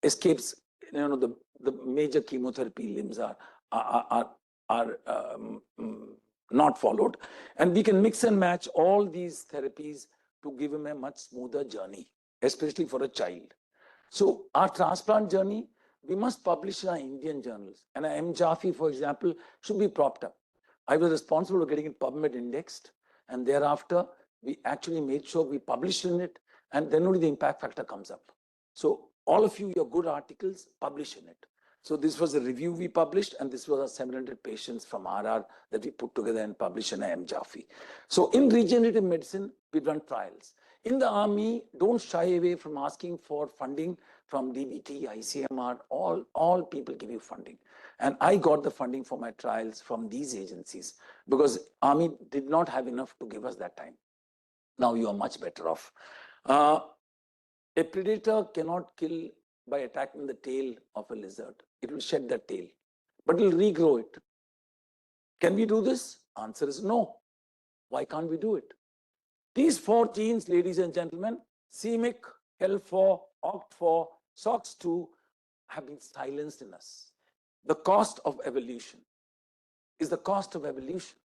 escapes, the major chemotherapy limbs are not followed. And we can mix and match all these therapies to give him a much smoother journey, especially for a child. So our transplant journey, we must publish in our Indian journals. And M. Jaffe, for example, should be propped up. I was responsible for getting it PubMed indexed. And thereafter, we actually made sure we published in it. And then only the impact factor comes up. So all of you, your good articles, publish in it. So this was a review we published, and this was our 700 patients from RR that we put together and published in M. Jaffe. So in regenerative medicine, we run trials. In the army, don't shy away from asking for funding from DBT, ICMR, all people give you funding. And I got the funding for my trials from these agencies because army did not have enough to give us that time. Now you are much better off. A predator cannot kill by attacking the tail of a lizard. It will shed that tail, but it will regrow it. Can we do this? Answer is no. Why can't we do it? These 4 genes, ladies and gentlemen, c-MYC, HEL4, OCT4, SOX2, have been silenced in us. The cost of evolution is the cost of evolution.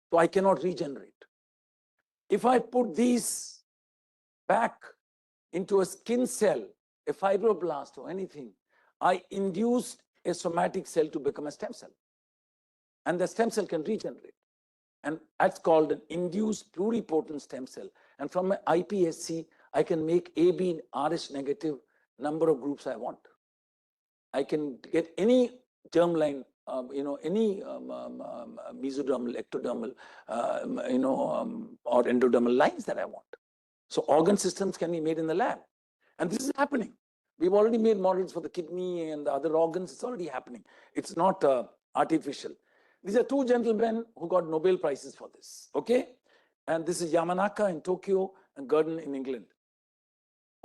So I cannot regenerate. If I put these back into a skin cell, a fibroblast or anything, I induce a somatic cell to become a stem cell. And the stem cell can regenerate. And that's called an induced pluripotent stem cell. And from my iPSC, I can make AB RH negative number of groups I want. I can get any germline, any mesodermal, ectodermal, or endodermal lines that I want. So organ systems can be made in the lab. And this is happening. We've already made models for the kidney and the other organs. It's already happening. It's not artificial. These are 2 gentlemen who got Nobel Prizes for this, okay? And this is Yamanaka in Tokyo and Gurdon in England,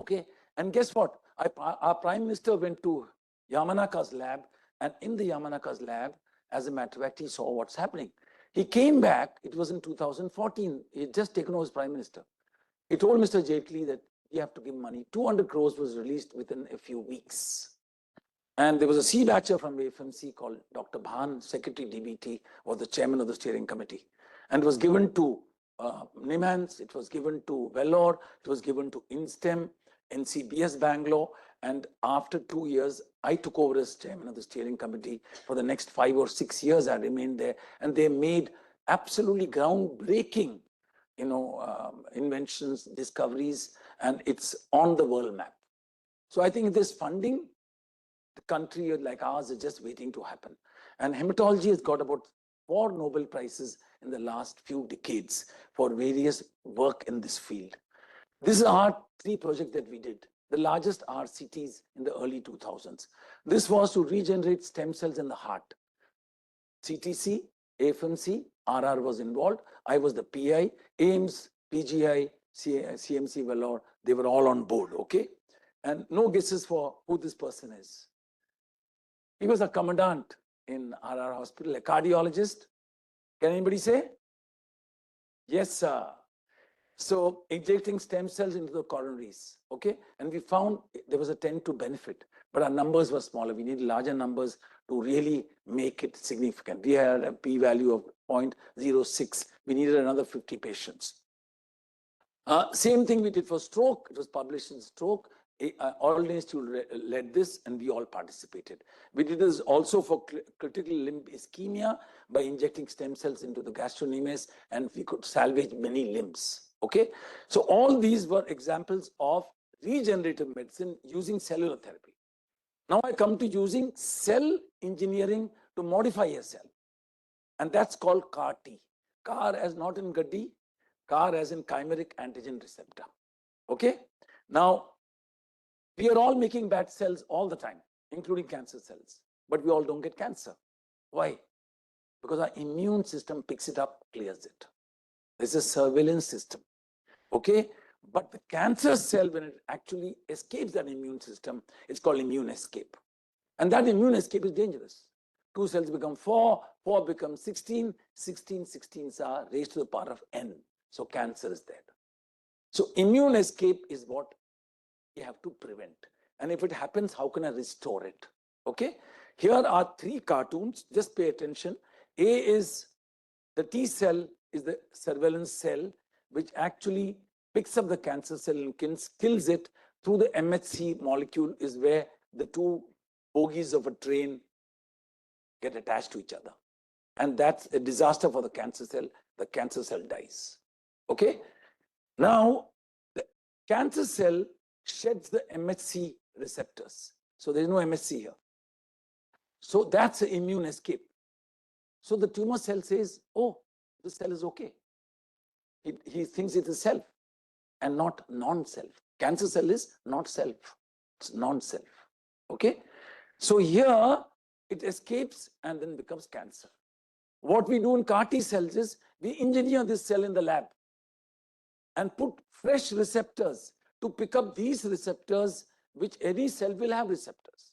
okay? And guess what? Our Prime Minister went to Yamanaka's lab, and in the Yamanaka's lab, as a matter of fact, he saw what's happening. He came back, it was in 2014, he had just taken over as Prime Minister. He told Mr. Jaitley that you have to give money. 200 crores was released within a few weeks. And there was a C-batcher from AFMC called Dr. Bhan, Secretary DBT, was the chairman of the steering committee. And it was given to NIMHANS, it was given to Vellore, it was given to INSTEM, NCBS Bangalore. And after 2 years, I took over as chairman of the steering committee. For the next 5 or 6 years, I remained there. And they made absolutely groundbreaking, inventions, discoveries, and it's on the world map. So I think this funding, the country like ours is just waiting to happen. And hematology has got about 4 Nobel Prizes in the last few decades for various work in this field. This is our 3 project that we did, the largest RCTs in the early 2000s. This was to regenerate stem cells in the heart. CTC, AFMC, RR was involved. I was the PI, AIMS, PGI, CMC Vellore, they were all on board, okay? And no guesses for who this person is. He was a commandant in RR hospital, a cardiologist. Can anybody say? Yes, sir. So injecting stem cells into the coronaries, okay? And we found there was a 10 to benefit, but our numbers were smaller. We need larger numbers to really make it significant. We had a p-value of 0.06. We needed another 50 patients. Same thing we did for stroke. It was published in Stroke. All Institute led this, and we all participated. We did this also for critical limb ischemia by injecting stem cells into the gastrocnemius, and we could salvage many limbs. Okay, so all these were examples of regenerative medicine using cellular therapy. Now I come to using cell engineering to modify a cell, and that's called CAR-T. CAR as not in Gaddi, CAR as in chimeric antigen receptor. Okay, now we are all making bad cells all the time, including cancer cells, but we all don't get cancer. Why? Because our immune system picks it up, clears it. There's a surveillance system, okay? But the cancer cell, when it actually escapes that immune system, it's called immune escape. And that immune escape is dangerous. 2 cells become 4, 4 becomes 16, 16s are raised to the power of n. So cancer is dead. So immune escape is what we have to prevent. And if it happens, how can I restore it? Okay, here are 3 cartoons. Just pay attention. A is the T cell, is the surveillance cell, which actually picks up the cancer cell and kills it through the MHC molecule, is where the 2 bogies of a train get attached to each other. And that's a disaster for the cancer cell. The cancer cell dies. Okay, now the cancer cell sheds the MHC receptors. So there's no MHC here. So that's an immune escape. So the tumor cell says, oh, this cell is okay. He thinks it is self and not non-self. Cancer cell is not self, it's non-self. Okay, so here it escapes and then becomes cancer. What we do in CAR-T cells is we engineer this cell in the lab and put fresh receptors to pick up these receptors, which any cell will have receptors.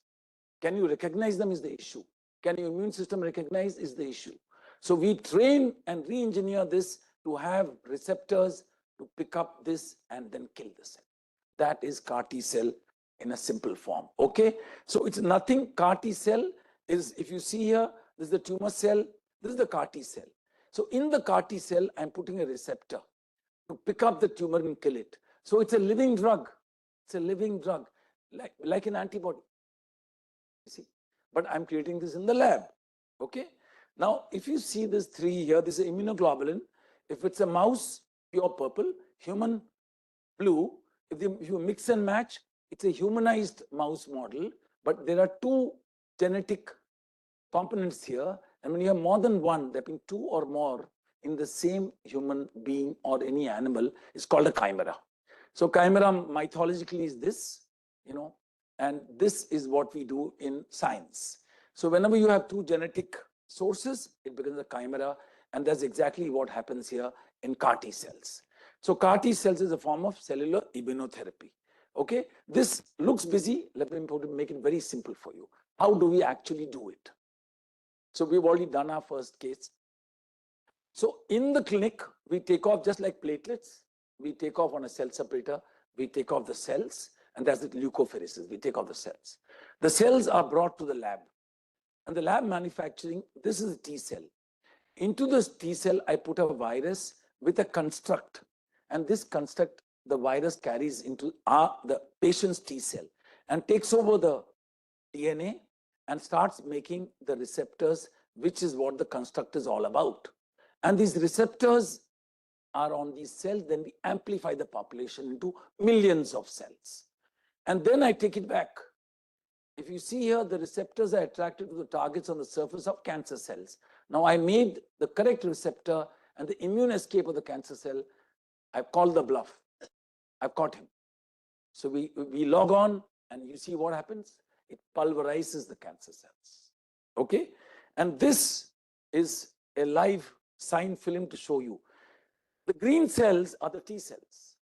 Can you recognize them is the issue. Can your immune system recognize is the issue. So we train and re-engineer this to have receptors to pick up this and then kill the cell. That is CAR-T cell in a simple form. Okay, so it's nothing. CAR-T cell is, if you see here, this is the tumor cell, this is the CAR-T cell. So in the CAR-T cell, I'm putting a receptor to pick up the tumor and kill it. So it's a living drug. It's a living drug, like an antibody. You see, but I'm creating this in the lab. Okay. Now, if you see this 3 here, this is immunoglobulin. If it's a mouse, pure purple, human blue. If you mix and match, it's a humanized mouse model. But there are 2 genetic components here. And when you have more than one, there being 2 or more in the same human being or any animal, it's called a chimera. So chimera mythologically is this, and this is what we do in science. So whenever you have 2 genetic sources, it becomes a chimera, and that's exactly what happens here in CAR-T cells. So CAR-T cells is a form of cellular immunotherapy. Okay, this looks busy. Let me make it very simple for you. How do we actually do it? So we've already done our first case. So in the clinic, we take off just like platelets. We take off on a cell separator. We take off the cells, and that's the leukophoresis. We take off the cells. The cells are brought to the lab. And the lab manufacturing, this is a T cell. Into this T cell, I put a virus with a construct. And this construct the virus carries into the patient's T cell and takes over the DNA and starts making the receptors, which is what the construct is all about. And these receptors are on these cells, then we amplify the population into millions of cells. And then I take it back. If you see here, the receptors are attracted to the targets on the surface of cancer cells. Now I made the correct receptor and the immune escape of the cancer cell. I've called the bluff. I've caught him. So we log on and you see what happens. It pulverizes the cancer cells. Okay? And this is a live sign film to show you. The green cells are the T cells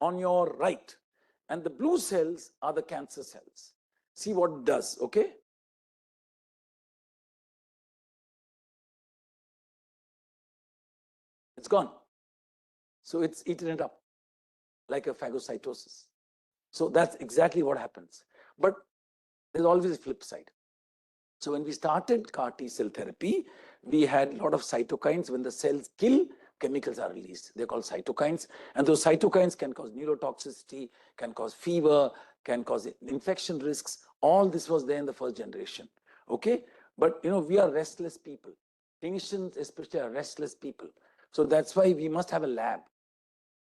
on your right, and the blue cells are the cancer cells. See what it does, okay? It's gone. So it's eaten it up like a phagocytosis. So that's exactly what happens. But there's always a flip side. So when we started CAR T cell therapy, we had a lot of cytokines. When the cells kill, chemicals are released. They're called cytokines. And those cytokines can cause neurotoxicity, can cause fever, can cause infection risks. All this was there in the first generation. Okay? But we are restless people. Clinicians especially are restless people. So that's why we must have a lab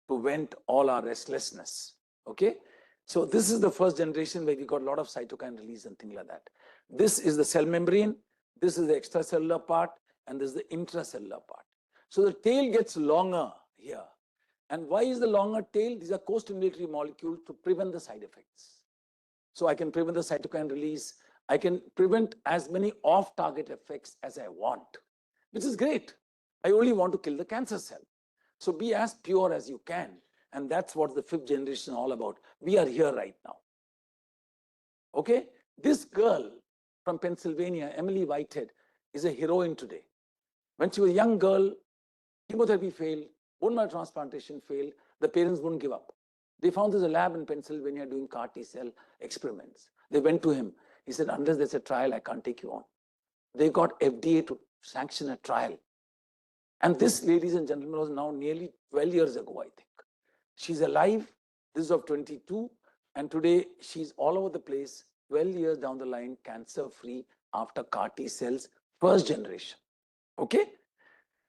to vent all our restlessness. Okay? So this is the first generation where we got a lot of cytokine release and things like that. This is the cell membrane, this is the extracellular part, and this is the intracellular part. So the tail gets longer here. And why is the longer tail? These are co-stimulatory molecules to prevent the side effects. So I can prevent the cytokine release. I can prevent as many off-target effects as I want, which is great. I only want to kill the cancer cell. So be as pure as you can. And that's what the fifth generation is all about. We are here right now. Okay? This girl from Pennsylvania, Emily Whitehead, is a heroine today. When she was a young girl, chemotherapy failed, bone marrow transplantation failed, the parents wouldn't give up. They found there's a lab in Pennsylvania doing CAR T cell experiments. They went to him. He said, unless there's a trial, I can't take you on. They got FDA to sanction a trial. And this, ladies and gentlemen, was now nearly 12 years ago, I think. She's alive. This is of 22. And today she's all over the place, 12 years down the line, cancer-free after CAR T cells, first generation. Okay?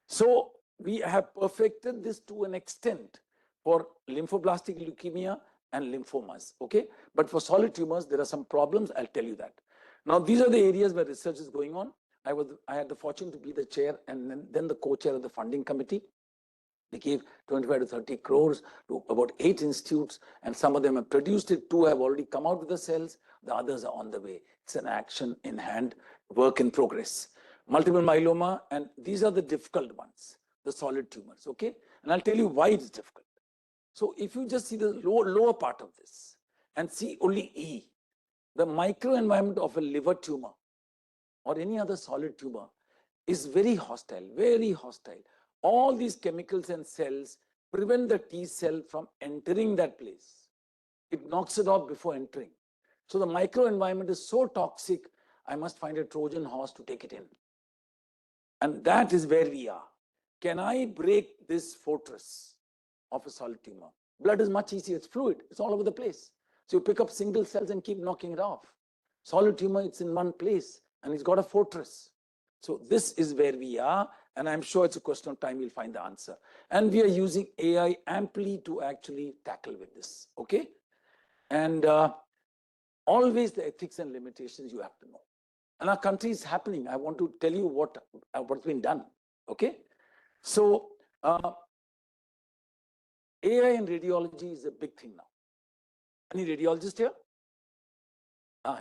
So we have perfected this to an extent for lymphoblastic leukemia and lymphomas. Okay? But for solid tumors, there are some problems. I'll tell you that. Now, these are the areas where research is going on. I had the fortune to be the chair and then the co-chair of the funding committee. They gave 25 to 30 crores to about 8 institutes, and some of them have produced it. 2 have already come out with the cells. The others are on the way. It's an action in hand, work in progress. Multiple myeloma, and these are the difficult ones, the solid tumors, okay? And I'll tell you why it's difficult. So if you just see the lower part of this and see only E, the microenvironment of a liver tumor or any other solid tumor is very hostile, very hostile. All these chemicals and cells prevent the T cell from entering that place. It knocks it off before entering. So the microenvironment is so toxic, I must find a Trojan horse to take it in. And that is where we are. Can I break this fortress of a solid tumor? Blood is much easier, it's fluid, it's all over the place. So you pick up single cells and keep knocking it off. Solid tumor, it's in one place and it's got a fortress. So this is where we are, and I'm sure it's a question of time we'll find the answer. And we are using AI amply to actually tackle with this, okay? And always the ethics and limitations you have to know. And our country is happening. I want to tell you what's been done, okay? So AI in radiology is a big thing now. Any radiologist here?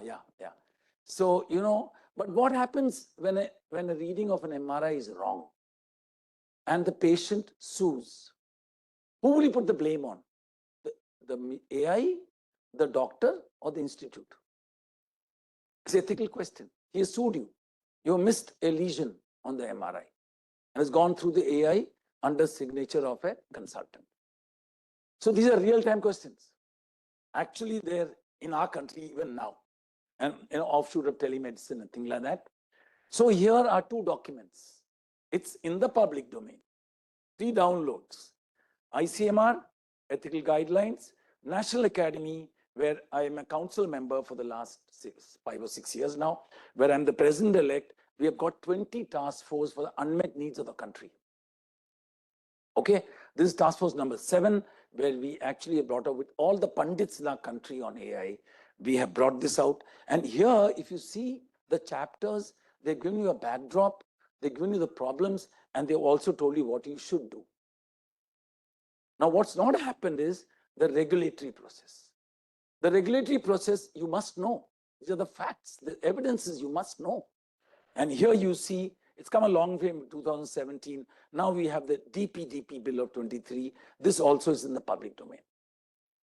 Yeah. So, but what happens when a reading of an MRI is wrong and the patient sues? Who will you put the blame on? The AI, the doctor, or the institute? It's an ethical question. He has sued you. You missed a lesion on the MRI and has gone through the AI under signature of a consultant. So these are real-time questions. Actually, they're in our country even now, and offshoot of telemedicine and things like that. So here are 2 documents. It's in the public domain. 3 downloads. ICMR ethical guidelines, National Academy, where I am a council member for the last 5 or 6 years now, where I'm the president-elect. We have got 20 task force for the unmet needs of the country. Okay, this is task force number 7, where we actually have brought out with all the pundits in our country on AI. We have brought this out. And here, if you see the chapters, they're giving you a backdrop, they're giving you the problems, and they've also told you what you should do. Now, what's not happened is the regulatory process. The regulatory process, you must know. These are the facts, the evidences you must know. And here you see, it's come a long way in 2017. Now we have the DPDP bill of 23. This also is in the public domain.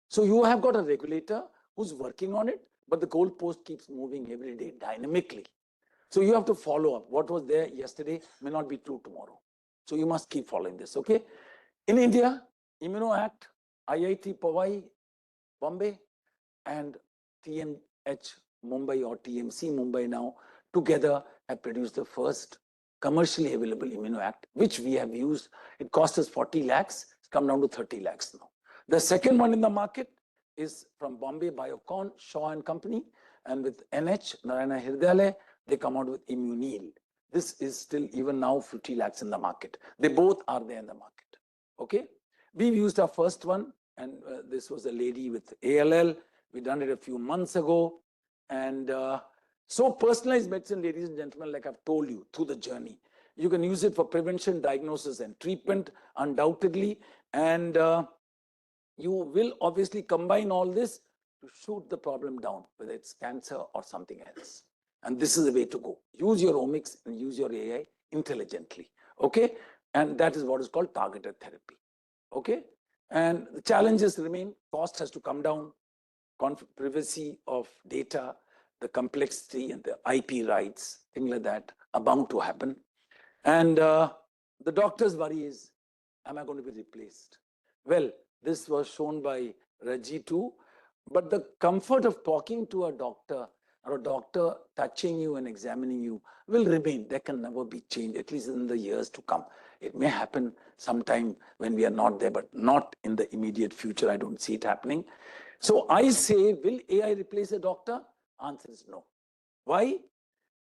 So you have got a regulator who's working on it, but the goalpost keeps moving every day dynamically. So you have to follow up. What was there yesterday may not be true tomorrow. So you must keep following this, okay? In India, Immuno Act, IIT Powai, Bombay, and TMH Mumbai or TMC Mumbai now together have produced the first commercially available Immuno Act, which we have used. It cost us 40 lakhs. It's come down to 30 lakhs now. The second one in the market is from Bombay Biocon, Shaw and Company, and with NH, Narayana Hridayalaya, they come out with Immunil. This is still even now 50 lakhs in the market. They both are there in the market. Okay, we've used our first one, and this was a lady with ALL. We done it a few months ago, and so personalized medicine, ladies and gentlemen, like I've told you through the journey, you can use it for prevention, diagnosis, and treatment, undoubtedly, and you will obviously combine all this to shoot the problem down, whether it's cancer or something else. And this is the way to go. Use your omics and use your AI intelligently, okay? And that is what is called targeted therapy, okay? And the challenges remain. Cost has to come down, privacy of data, the complexity and the IP rights, things like that are bound to happen. And the doctor's worry is, am I going to be replaced? Well, this was shown by Raji too, but the comfort of talking to a doctor or a doctor touching you and examining you will remain. There can never be change, at least in the years to come. It may happen sometime when we are not there, but not in the immediate future. I don't see it happening. So I say, will AI replace a doctor? Answer is no. Why?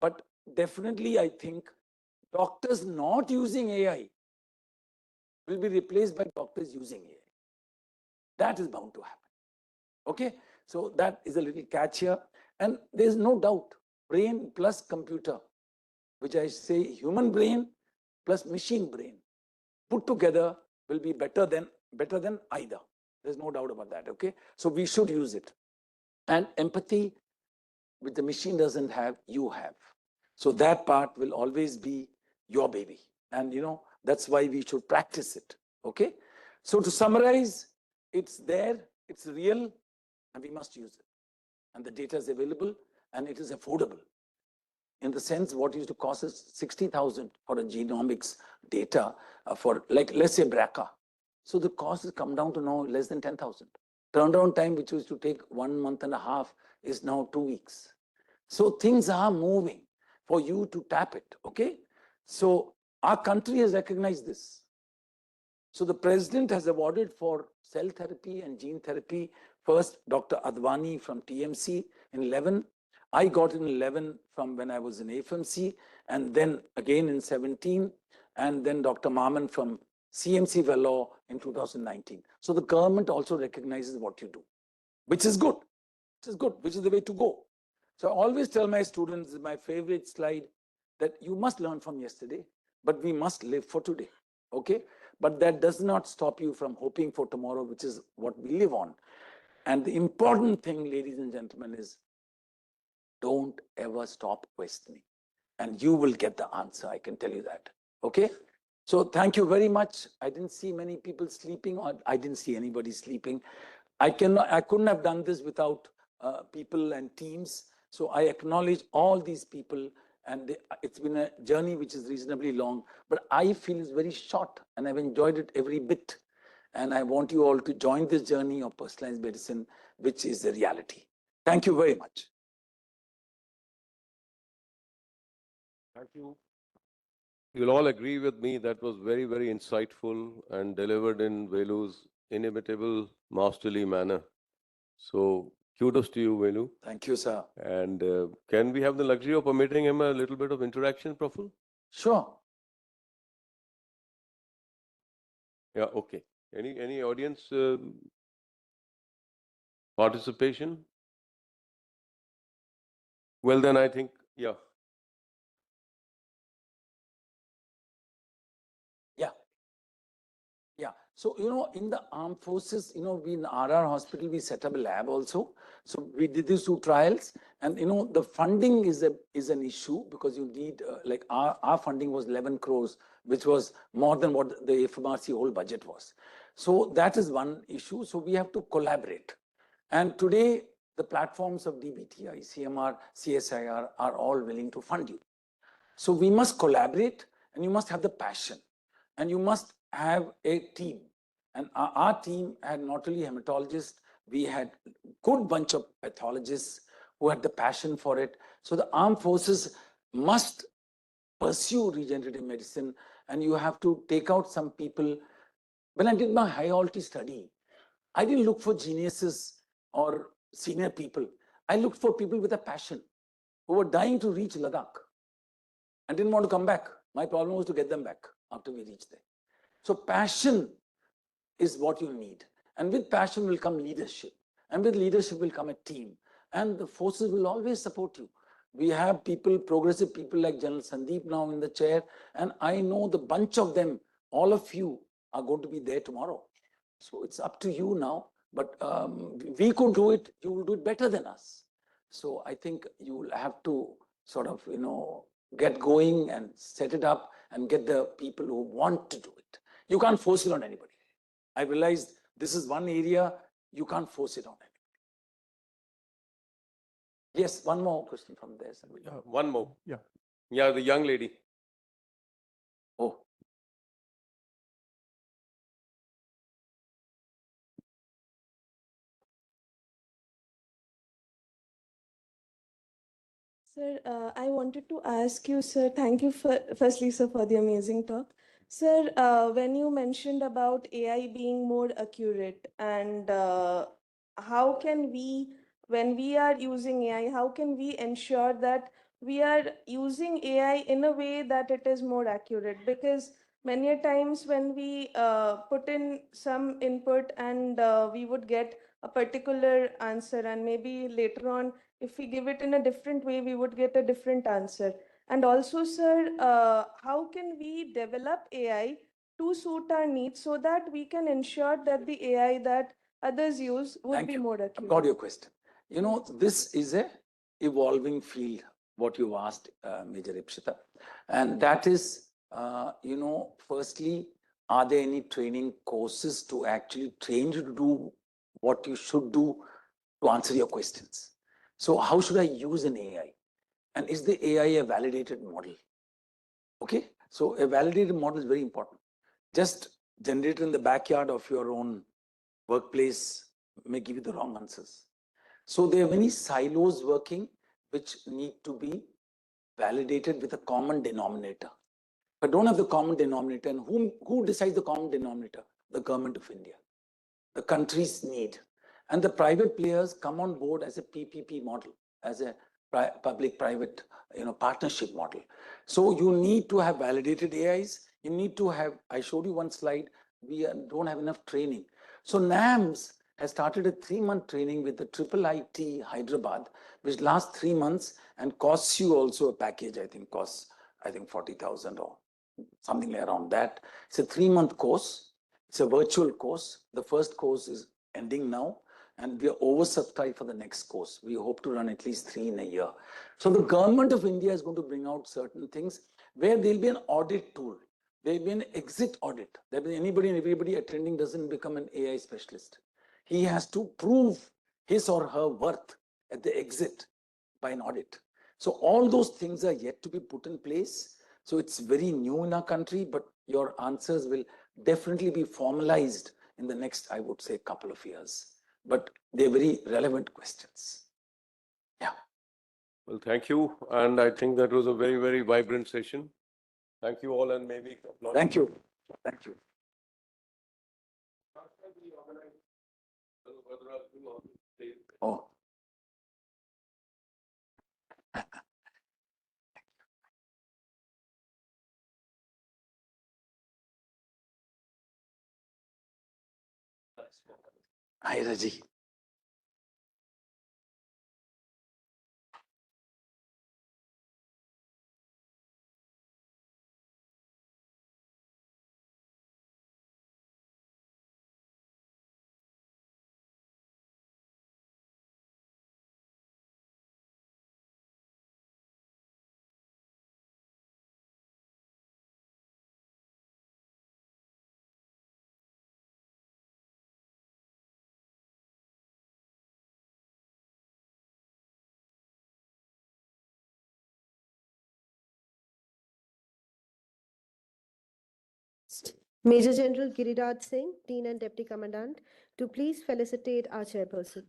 But definitely I think doctors not using AI will be replaced by doctors using AI. That is bound to happen. Okay, so that is a little catch here. And there's no doubt, brain plus computer, which I say human brain plus machine brain, put together will be better than either. There's no doubt about that, okay? So we should use it. And empathy, which the machine doesn't have, you have. So that part will always be your baby. And you know, that's why we should practice it, okay? So to summarize, it's there, it's real, and we must use it. And the data is available and it is affordable. In the sense, what used to cost us 60,000 for a genomics data for, like, let's say BRCA. So the cost has come down to now less than 10,000. Turnaround time, which used to take 1.5 months, is now 2 weeks. So things are moving for you to tap it, okay? So our country has recognized this. So the president has awarded for cell therapy and gene therapy, first Dr. Advani from TMC in 11. I got in 11 from when I was in AFMC, and then again in 17, and then Dr. Maman from CMC Vellore in 2019. So the government also recognizes what you do, which is good, which is the way to go. So I always tell my students, my favorite slide, that you must learn from yesterday, but we must live for today, okay? But that does not stop you from hoping for tomorrow, which is what we live on. And the important thing, ladies and gentlemen, is don't ever stop questioning. And you will get the answer, I can tell you that, okay? So thank you very much. I didn't see many people sleeping, or I didn't see anybody sleeping. I couldn't have done this without people and teams. So I acknowledge all these people, and it's been a journey which is reasonably long, but I feel it's very short and I've enjoyed it every bit. And I want you all to join this journey of personalized medicine, which is the reality. Thank you very much. Thank you. You'll all agree with me that was very, very insightful and delivered in Velu's inimitable, masterly manner. So kudos to you, Velu. Thank you, sir. And can we have the luxury of permitting him a little bit of interaction, Praful? Sure. Yeah, okay. Any audience participation? Well, then I think, yeah. Yeah. So, in the armed forces, we in RR hospital, we set up a lab also. So we did these 2 trials, and, the funding is an issue because you need, like our funding was 11 crores, which was more than what the FMRC whole budget was. So that is one issue. So we have to collaborate. And today, the platforms of DBTI, CMR, CSIR are all willing to fund you. So we must collaborate, and you must have the passion, and you must have a team. And our team had not only hematologists, we had good bunch of pathologists who had the passion for it. So the armed forces must pursue regenerative medicine, and you have to take out some people. When I did my high-altitude study, I didn't look for geniuses or senior people. I looked for people with a passion who were dying to reach Ladakh and didn't want to come back. My problem was to get them back after we reached there. So passion is what you need. And with passion will come leadership. And with leadership will come a team. And the forces will always support you. We have people, progressive people like General Sandeep now in the chair. And I know the bunch of them, all of you are going to be there tomorrow. So it's up to you now. But we could do it. You will do it better than us. So I think you will have to sort of, get going and set it up and get the people who want to do it. You can't force it on anybody. I realized this is one area you can't force it on anybody. Yes, one more question from there. Yeah, one more. Yeah. Yeah, the young lady. Oh, Sir, I wanted to ask you, sir, thank you firstly, sir, for the amazing talk. Sir, when you mentioned about AI being more accurate and how can we, when we are using AI, how can we ensure that we are using AI in a way that it is more accurate? Because many a times when we put in some input and we would get a particular answer, and maybe later on if we give it in a different way, we would get a different answer. And also, sir, how can we develop AI to suit our needs so that we can ensure that the AI that others use would thank be you. more I've accurate? got your question. This is a evolving field, what you asked, Major Ipshita. And that is, firstly, are there any training courses to actually train you to do what you should do to answer your questions? So how should I use an AI? And is the AI a validated model? Okay, so a validated model is very important. Just generate in the backyard of your own workplace may give you the wrong answers. So there are many silos working which need to be validated with a common denominator. But don't have the common denominator, and who decides the common denominator? The government of India. The country's need. And the private players come on board as a PPP model, as a public-private partnership model. So you need to have validated AIs. You need to have, I showed you one slide, we don't have enough training. So NAMS has started a 3-month training with the IT Hyderabad, which lasts 3 months and costs you also a package, costs 40,000 or something like around that. It's a 3-month course. It's a virtual course. The first course is ending now, and we are oversubscribed for the next course. We hope to run at least 3 in a year. So the government of India is going to bring out certain things where there'll be an audit tool. There'll be an exit audit. That means anybody and everybody attending doesn't become an AI specialist. He has to prove his or her worth at the exit by an audit. So all those things are yet to be put in place. So it's very new in our country, but your answers will definitely be formalized in the next, I would say, couple of years. But they're very relevant questions. Yeah. Well, thank you. And I think that was a very, very vibrant session. Thank you all, and maybe. Thank you. Thank you. Oh. Hi, Raji. Major General Giriraj Singh, Dean and Deputy Commandant, to please felicitate our chairperson.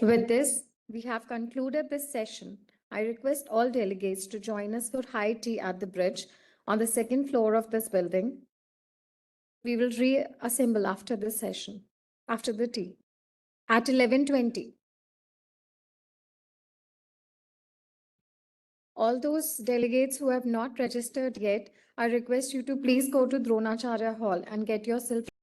With this, we have concluded this session. I request all delegates to join us for high tea at the bridge on the second floor of this building. We will reassemble after this session, after the tea, at 11:20. All those delegates who have not registered yet, I request you to please go to Dronacharya Hall and get yourself